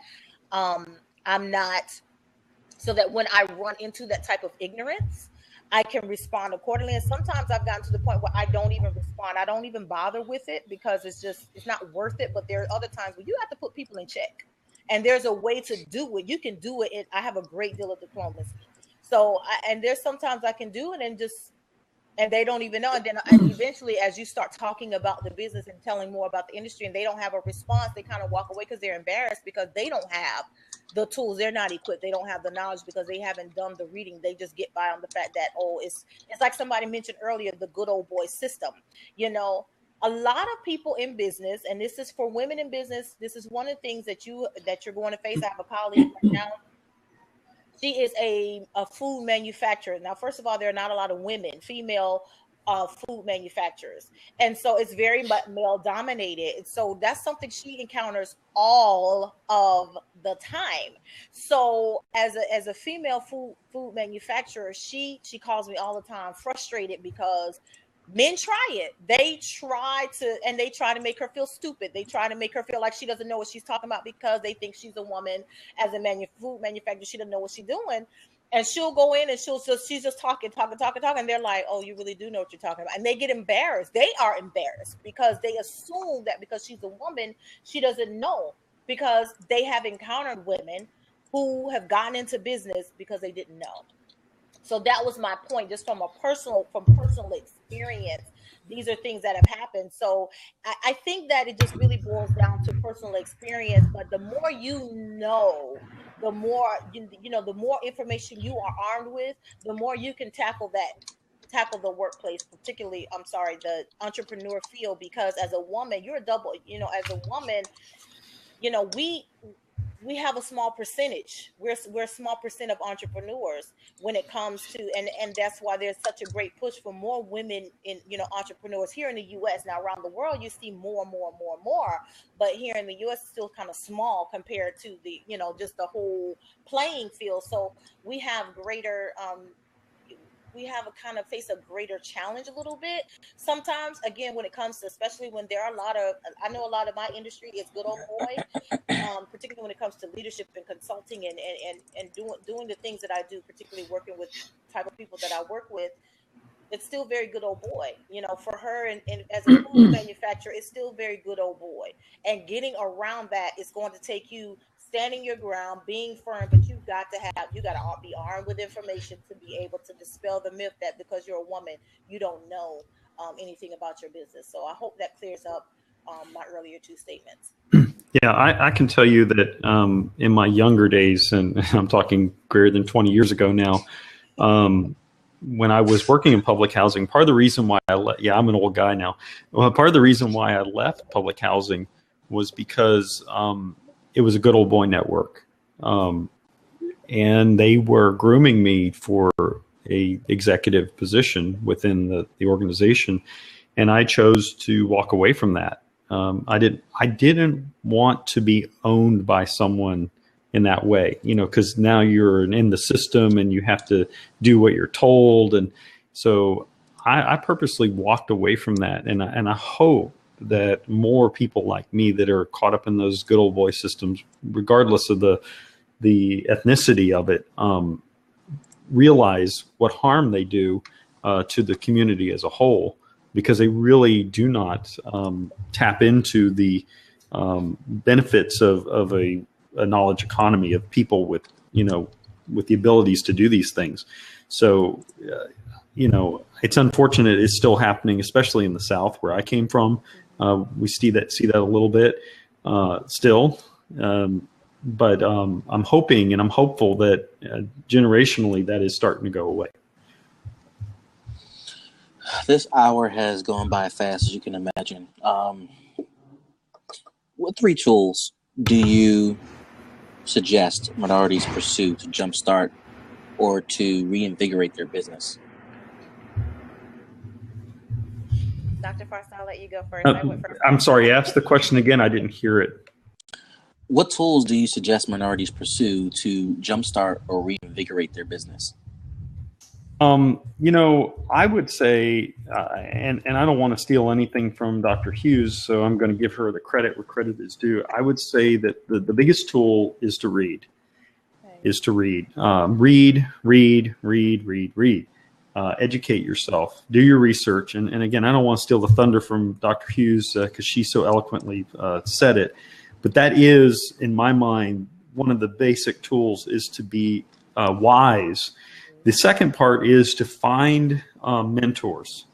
so that when I run into that type of ignorance, I can respond accordingly. And sometimes I've gotten to the point where I don't even respond. I don't even bother with it because it's not worth it. But there are other times where you have to put people in check, and there's a way to do it. You can do it. I have a great deal of diplomacy. So, and there's sometimes I can do it and they don't even know. And then eventually, as you start talking about the business and telling more about the industry and they don't have a response, they kind of walk away because they're embarrassed, because they don't have the tools. They're not equipped. They don't have the knowledge because they haven't done the reading. They just get by on the fact that, it's like somebody mentioned earlier, the good old boy system. A lot of people in business, and this is for women in business, this is one of the things that you're going to face. I have a colleague right now. She is a food manufacturer. Now, first of all, there are not a lot of female food manufacturers. And so it's very much male dominated. So that's something she encounters all of the time. So as a female food manufacturer, she calls me all the time frustrated because men try it. They try to make her feel stupid. They try to make her feel like she doesn't know what she's talking about because they think she's a woman. As a food manufacturer, she doesn't know what she's doing. And she'll go in and she's just talking. And they're like, oh, you really do know what you're talking about. And they get embarrassed. They are embarrassed because they assume that because she's a woman, she doesn't know, because they have encountered women who have gotten into business because they didn't know. So that was my point, just from personal experience. These are things that have happened. So I think that it just really boils down to personal experience. But the more you know, the more the more information you are armed with, the more you can tackle the workplace, particularly the entrepreneur field. Because as a woman, you're a double. As a woman, we have a small percentage. We're a small percent of entrepreneurs when it comes to, and that's why there's such a great push for more women in, entrepreneurs here in the U.S. Now around the world, you see more, but here in the U.S. it's still kind of small compared to the, just the whole playing field. So we have greater, face a greater challenge a little bit sometimes, again, when it comes to, especially when there are I know a lot of my industry is good old boy, particularly when it comes to leadership and consulting and doing the things that I do, particularly working with type of people that I work with. It's still very good old boy, for her, and as a food manufacturer, it's still very good old boy. And getting around that is going to take you standing your ground, being firm, but you got to be armed with information to be able to dispel the myth that because you're a woman, you don't know anything about your business. So I hope that clears up my earlier two statements. Yeah, I can tell you that in my younger days, and I'm talking greater than 20 years ago now, when I was working in public housing, part of the reason why I'm an old guy now. Well, part of the reason why I left public housing was because it was a good old boy network. And they were grooming me for a executive position within the organization. And I chose to walk away from that. I didn't want to be owned by someone in that way, because now you're in the system and you have to do what you're told. And so I purposely walked away from that, and I hope that more people like me that are caught up in those good old boy systems, regardless of the ethnicity of it, realize what harm they do to the community as a whole, because they really do not tap into the benefits of a knowledge economy of people with the abilities to do these things. So it's unfortunate it's still happening, especially in the South where I came from. We see that a little bit still. But I'm hoping and I'm hopeful that generationally that is starting to go away. This hour has gone by fast, as you can imagine. What 3 tools do you suggest minorities pursue to jumpstart or to reinvigorate their business? Dr. Farsa, I'll let you go first. I went first. I'm sorry, ask the question again. I didn't hear it. What tools do you suggest minorities pursue to jumpstart or reinvigorate their business? I would say, and I don't want to steal anything from Dr. Hughes, so I'm going to give her the credit where credit is due. I would say that the biggest tool is to read. Read. Educate yourself. Do your research. And again, I don't want to steal the thunder from Dr. Hughes because she so eloquently said it. But that is, in my mind, one of the basic tools is to be wise. The second part is to find mentors.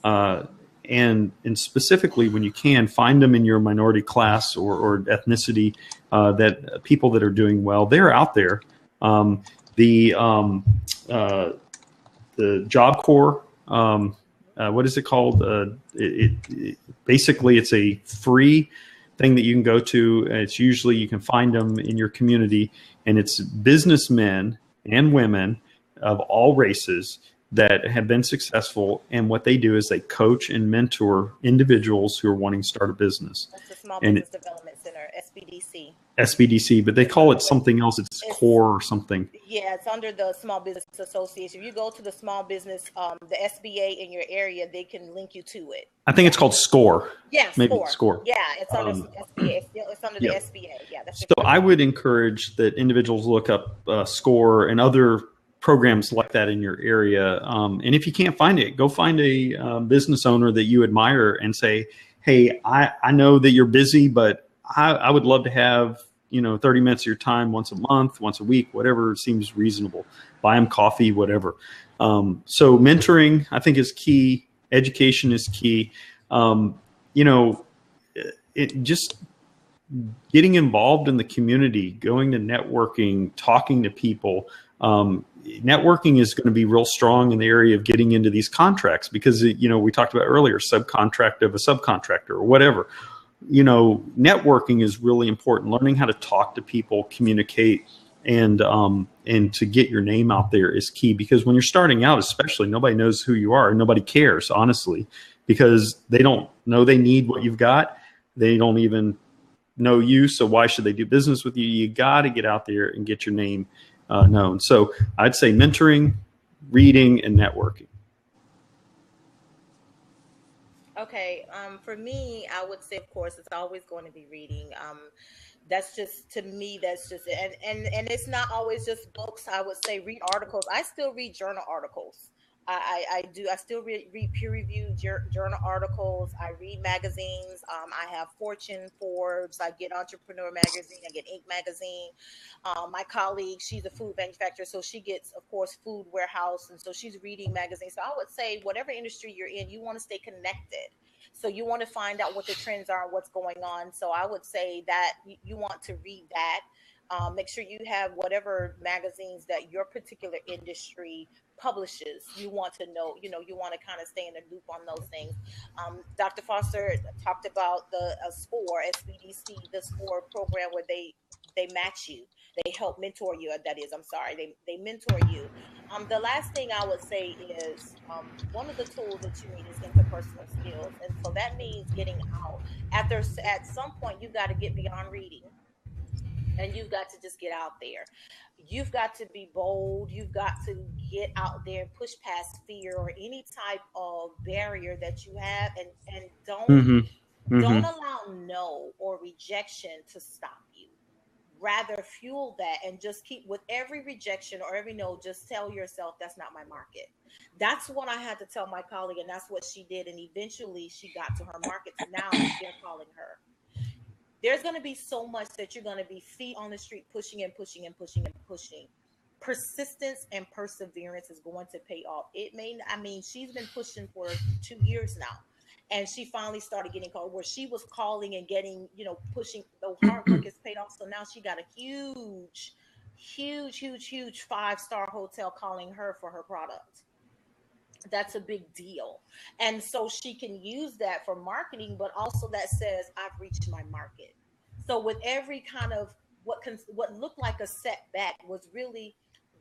And specifically, when you can, find them in your minority class or ethnicity, that people that are doing well. They're out there. The Job Corps, what is it called? Basically, it's a free thing that you can go to. It's usually you can find them in your community, and it's businessmen and women of all races that have been successful. And what they do is they coach and mentor individuals who are wanting to start a business. That's the Small Business Development Center, SBDC, but they call it something else. It's CORE or something. Yeah, it's under the Small Business Association. If you go to the small business, the SBA in your area, they can link you to it. I think it's called SCORE. Yeah, maybe SCORE. Yeah, it's under SBA. It's under the SBA. Yeah, that's so I would encourage that individuals look up SCORE and other programs like that in your area. And if you can't find it, go find a business owner that you admire and say, hey, I know that you're busy, but I would love to have 30 minutes of your time once a month, once a week, whatever seems reasonable. Buy them coffee, whatever. So mentoring, I think, is key. Education is key. Just getting involved in the community, going to networking, talking to people. Networking is going to be real strong in the area of getting into these contracts because, we talked about earlier, subcontract of a subcontractor or whatever. Networking is really important. Learning how to talk to people, communicate, and to get your name out there is key, because when you're starting out, especially, nobody knows who you are and nobody cares, honestly, because they don't know they need what you've got. They don't even know you. So why should they do business with you? You got to get out there and get your name known. So I'd say mentoring, reading, and networking. Okay. For me, I would say, of course, it's always going to be reading. That's just, to me, that's just it. And it's not always just books. I would say read articles. I still read journal articles. I do. I still read peer-reviewed journal articles. I read magazines. I have Fortune, Forbes. I get Entrepreneur magazine. I get Inc. magazine. My colleague, she's a food manufacturer, so she gets, of course, Food Warehouse, and so she's reading magazines. So I would say whatever industry you're in, you want to stay connected. So you want to find out what the trends are, what's going on. So I would say that you want to read that. Make sure you have whatever magazines that your particular industry publishes. You want to know, you want to kind of stay in the loop on those things. Dr. Foster talked about the SCORE, SBDC, the SCORE program where they match you. They help mentor you. That is, I'm sorry, they mentor you. The last thing I would say is one of the tools that you need is interpersonal skills. And so that means getting out. At some point, you got to get beyond reading. And you've got to just get out there. You've got to be bold. You've got to get out there and push past fear or any type of barrier that you have, and don't allow no or rejection to stop you. Rather fuel that and just keep with every rejection or every no, just tell yourself that's not my market. That's what I had to tell my colleague, and that's what she did. And eventually she got to her market. So now they're calling her. There's going to be so much that you're going to be feet on the street, pushing and pushing and pushing and pushing. Persistence and perseverance is going to pay off. She's been pushing for 2 years now. And she finally started getting called where she was calling and getting, pushing. The hard work is paid off. So now she got a huge 5-star hotel calling her for her product. That's a big deal. And so she can use that for marketing, but also that says I've reached my market. So with every kind of what looked like a setback was really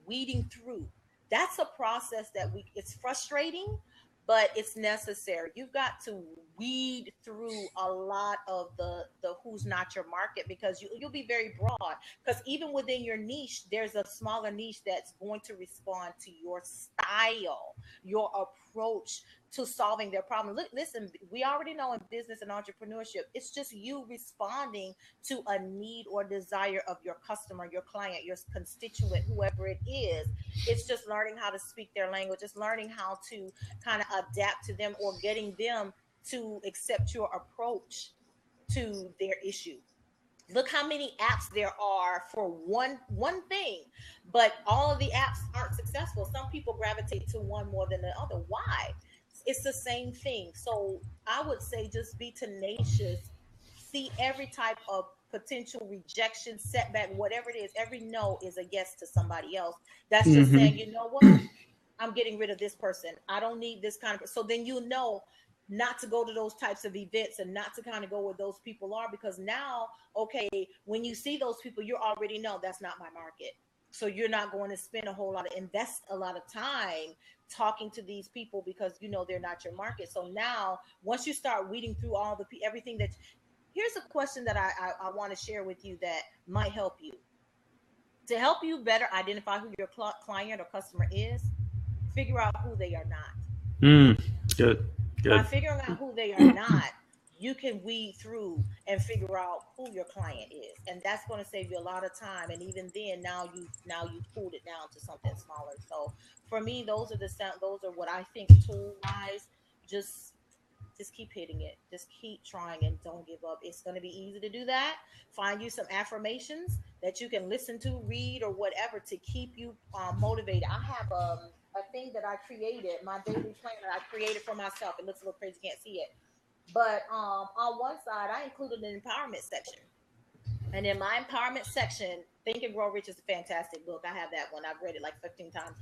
weeding through. That's a process that it's frustrating, but it's necessary. You've got to weed through a lot of the who's not your market, because you'll be very broad, because even within your niche, there's a smaller niche that's going to respond to your style, your approach to solving their problem. Listen, we already know in business and entrepreneurship, it's just you responding to a need or desire of your customer, your client, your constituent, whoever it is. It's just learning how to speak their language. It's learning how to kind of adapt to them or getting them to accept your approach to their issue. Look how many apps there are for one thing, but all of the apps aren't successful. Some people gravitate to one more than the other. Why? It's the same thing. So I would say just be tenacious. See every type of potential rejection, setback, whatever it is. Every no is a yes to somebody else. That's just saying, you know what? I'm getting rid of this person. I don't need this kind of. So then you know not to go to those types of events and not to kind of go where those people are, because now, okay, when you see those people, you already know that's not my market. So you're not going to invest a lot of time talking to these people because you know they're not your market. So now, once you start weeding through everything that, here's a question that I want to share with you that might help you. To help you better identify who your client or customer is, figure out who they are not. Good. By figuring out who they are not, you can weed through and figure out who your client is, and that's going to save you a lot of time. And even then, now you've pulled it down to something smaller. So for me, those are what I think tool wise. Just keep hitting it. Just keep trying and don't give up. It's going to be easy to do that. Find you some affirmations that you can listen to, read, or whatever to keep you motivated. I have a thing that I created, my daily planner I created for myself. It looks a little crazy, can't see it. But on one side, I included an empowerment section. And in my empowerment section, Think and Grow Rich is a fantastic book. I have that one. I've read it like 15 times.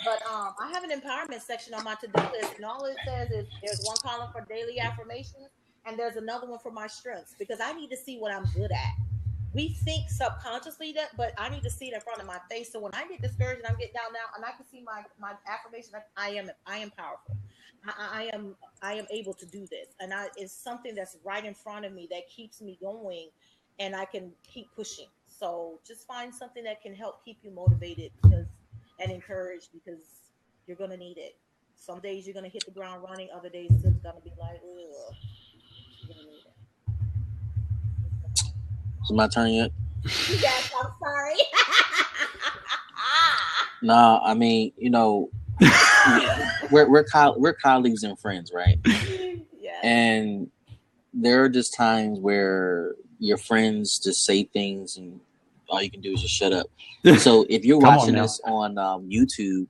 But I have an empowerment section on my to-do list. And all it says is there's one column for daily affirmations, and there's another one for my strengths, because I need to see what I'm good at. We think subconsciously that, but I need to see it in front of my face. So when I get discouraged and I get down now, and I can see my affirmation, I am powerful. I am able to do this, and it's something that's right in front of me that keeps me going, and I can keep pushing. So just find something that can help keep you motivated and encouraged, because you're gonna need it. Some days you're gonna hit the ground running. Other days it's gonna be like, ugh. You're gonna need it. Is it my turn yet? Yes, I'm sorry. No, I mean, we're colleagues and friends, right? Yeah. And there are just times where your friends just say things and all you can do is just shut up. So if you're watching this on YouTube,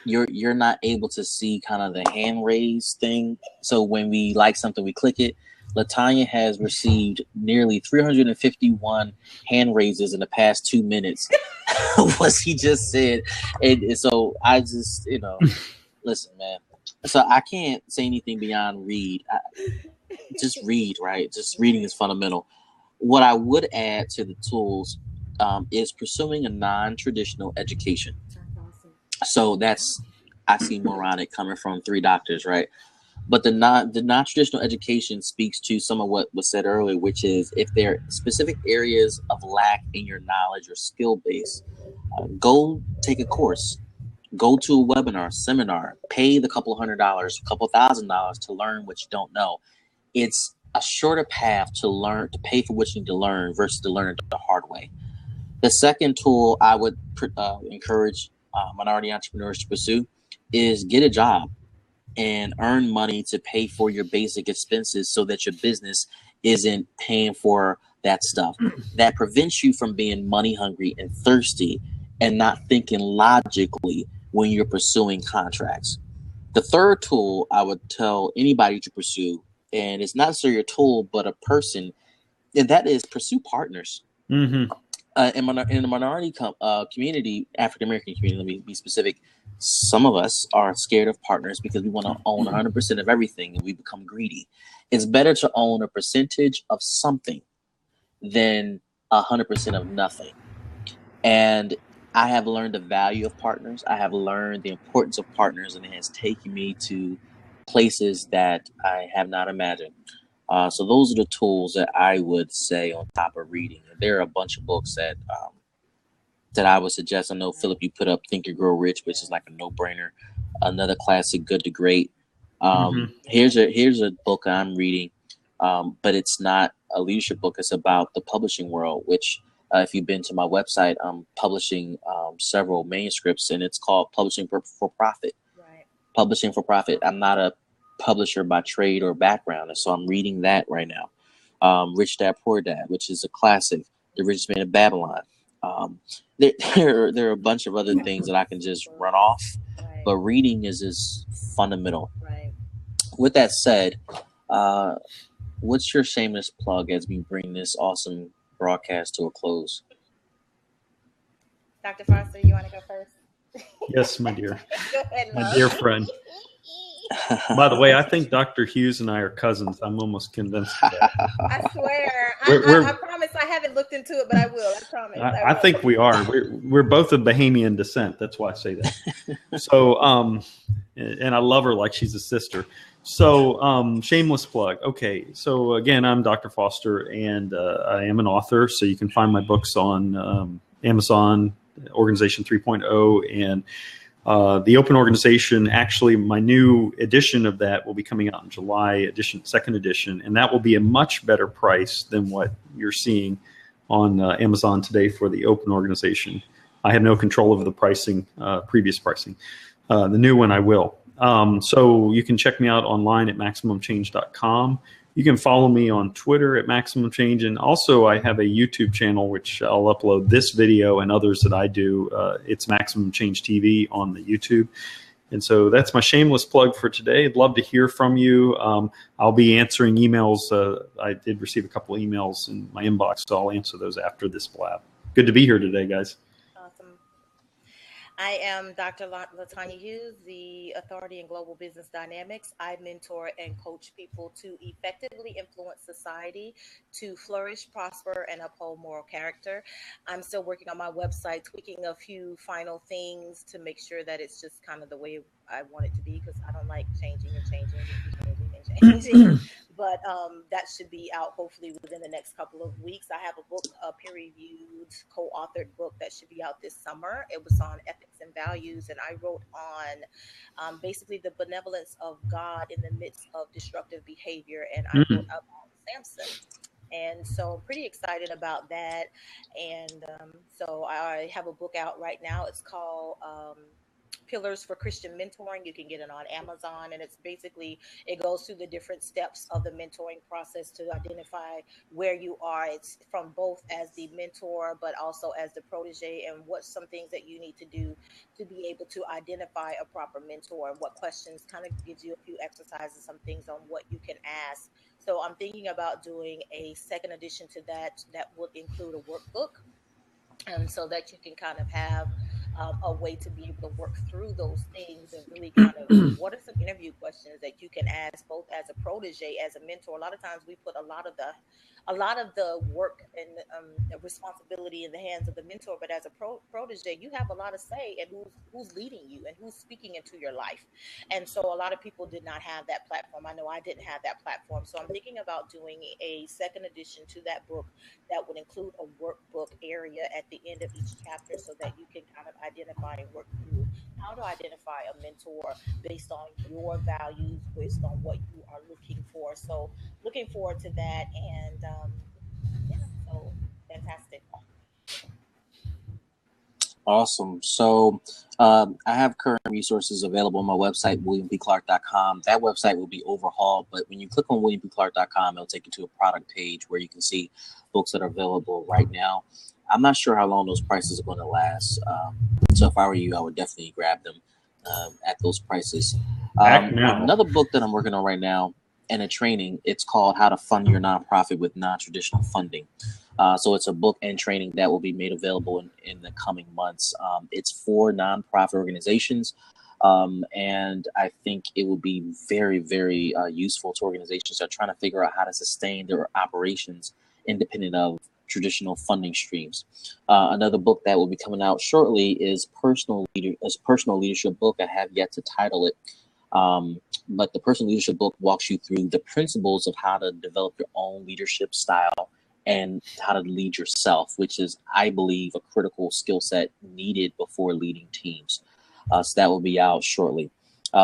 you're not able to see kind of the hand raise thing. So when we like something, we click it. LaTanya has received nearly 351 hand raises in the past 2 minutes. What he just said. And so I just, listen, man. So I can't say anything beyond read. Just read, right? Just reading is fundamental. What I would add to the tools is pursuing a non-traditional education. So that's oxymoronic coming from 3 doctors, right? But the non-traditional education speaks to some of what was said earlier, which is if there are specific areas of lack in your knowledge or skill base, go take a course, go to a webinar, seminar, pay the couple $100, a couple $1,000 to learn what you don't know. It's a shorter path to learn, to pay for what you need to learn versus to learn it the hard way. The second tool I would encourage minority entrepreneurs to pursue is get a job and earn money to pay for your basic expenses so that your business isn't paying for that stuff. That prevents you from being money hungry and thirsty and not thinking logically when you're pursuing contracts. The third tool I would tell anybody to pursue, and it's not necessarily a tool, but a person, and that is pursue partners. Mm-hmm. In the minority community, African-American community, let me be specific, some of us are scared of partners because we want to own 100% of everything and we become greedy. It's better to own a percentage of something than 100% of nothing. And I have learned the value of partners. I have learned the importance of partners, and it has taken me to places that I have not imagined. So those are the tools that I would say on top of reading. There are a bunch of books that I would suggest. I know, Philip, you put up Think and Grow Rich, which is like a no-brainer. Another classic, Good to Great. Here's a book I'm reading, but it's not a leadership book. It's about the publishing world, which if you've been to my website, I'm publishing several manuscripts, and it's called Publishing for Profit. Right. Publishing for Profit. I'm not a publisher by trade or background, and so I'm reading that right now. Rich Dad Poor Dad, which is a classic. The Richest Man in Babylon. There are a bunch of other things that I can just run off, Right. but reading is fundamental. Right. With that said, what's your shameless plug as we bring this awesome broadcast to a close? Dr. Foster, you want to go first? Yes, my dear. Go ahead, My love. dear friend. By the way, I think Dr. Hughes and I are cousins. I'm almost convinced of that. I swear. I promise I haven't looked into it, but I will. I promise. I think we are. We're both of Bahamian descent. That's why I say that. So, and I love her like she's a sister. So, shameless plug. Okay. So again, I'm Dr. Foster, and I am an author. So you can find my books on Amazon, Organization 3.0, and the Open Organization. Actually, my new edition of that will be coming out in July, second edition, and that will be a much better price than what you're seeing on Amazon today for the Open Organization. I have no control over the pricing, previous pricing. The new one I will. So you can check me out online at MaximumChange.com. You can follow me on Twitter at Maximum Change, and also I have a YouTube channel which I'll upload this video and others that I do. It's Maximum Change TV on the YouTube. And so that's my shameless plug for today. I'd love to hear from you. I'll be answering emails. I did receive a couple emails in my inbox, so I'll answer those after this blab. Good to be here today, guys. Awesome. I am Dr. Latanya Hughes, the authority in global business dynamics. I mentor and coach people to effectively influence society, to flourish, prosper, and uphold moral character. I'm still working on my website, tweaking a few final things to make sure that it's just kind of the way I want it to be, because I don't like changing. But that should be out hopefully within the next couple of weeks. I have a book, a peer-reviewed, co-authored book that should be out this summer. It was on ethics and values, and I wrote on basically the benevolence of God in the midst of destructive behavior, and I wrote about Samson. And so I'm pretty excited about that. And so I have a book out right now. It's called Pillars for Christian Mentoring. You can get it on Amazon, and it's basically, it goes through the different steps of the mentoring process to identify where you are. It's from both as the mentor, but also as the protege, and what's some things that you need to do to be able to identify a proper mentor, and what questions. Kind of gives you a few exercises, some things on what you can ask. So I'm thinking about doing a second edition to that would include a workbook, so that you can kind of have a way to be able to work through those things questions and really kind of what are some interview questions that you can ask both as a protege, as a mentor. A lot of times we put a lot of the work and responsibility in the hands of the mentor, but as a protege, you have a lot of say in who's leading you and who's speaking into your life. And so a lot of people did not have that platform. I know I didn't have that platform. So I'm thinking about doing a second edition to that book that would include a workbook area at the end of each chapter so that you can kind of identify and work through how to identify a mentor based on your values, based on what you are looking for. So looking forward to that. And yeah, so fantastic. Awesome. So I have current resources available on my website, williampclark.com. That website will be overhauled, but when you click on williampclark.com, it'll take you to a product page where you can see books that are available right now. I'm not sure how long those prices are going to last. So if I were you, I would definitely grab them at those prices. Another book that I'm working on right now and a training, it's called How to Fund Your Nonprofit with Non-Traditional Funding. So it's a book and training that will be made available in the coming months. It's for nonprofit organizations. And I think it will be very, very useful to organizations that are trying to figure out how to sustain their operations independent of traditional funding streams. Another book that will be coming out shortly is Personal Leadership book. I have yet to title it. But the Personal Leadership book walks you through the principles of how to develop your own leadership style and how to lead yourself, which is, I believe, a critical skill set needed before leading teams. So that will be out shortly.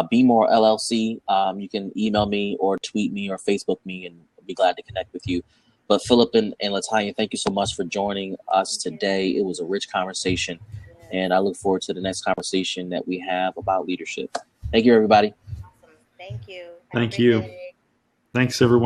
Be More LLC, you can email me or tweet me or Facebook me, and I'll be glad to connect with you. But Philip and Latanya, thank you so much for joining us today. It was a rich conversation, and I look forward to the next conversation that we have about leadership. Thank you, everybody. Awesome. Thank you. Thank you. Thanks, everyone.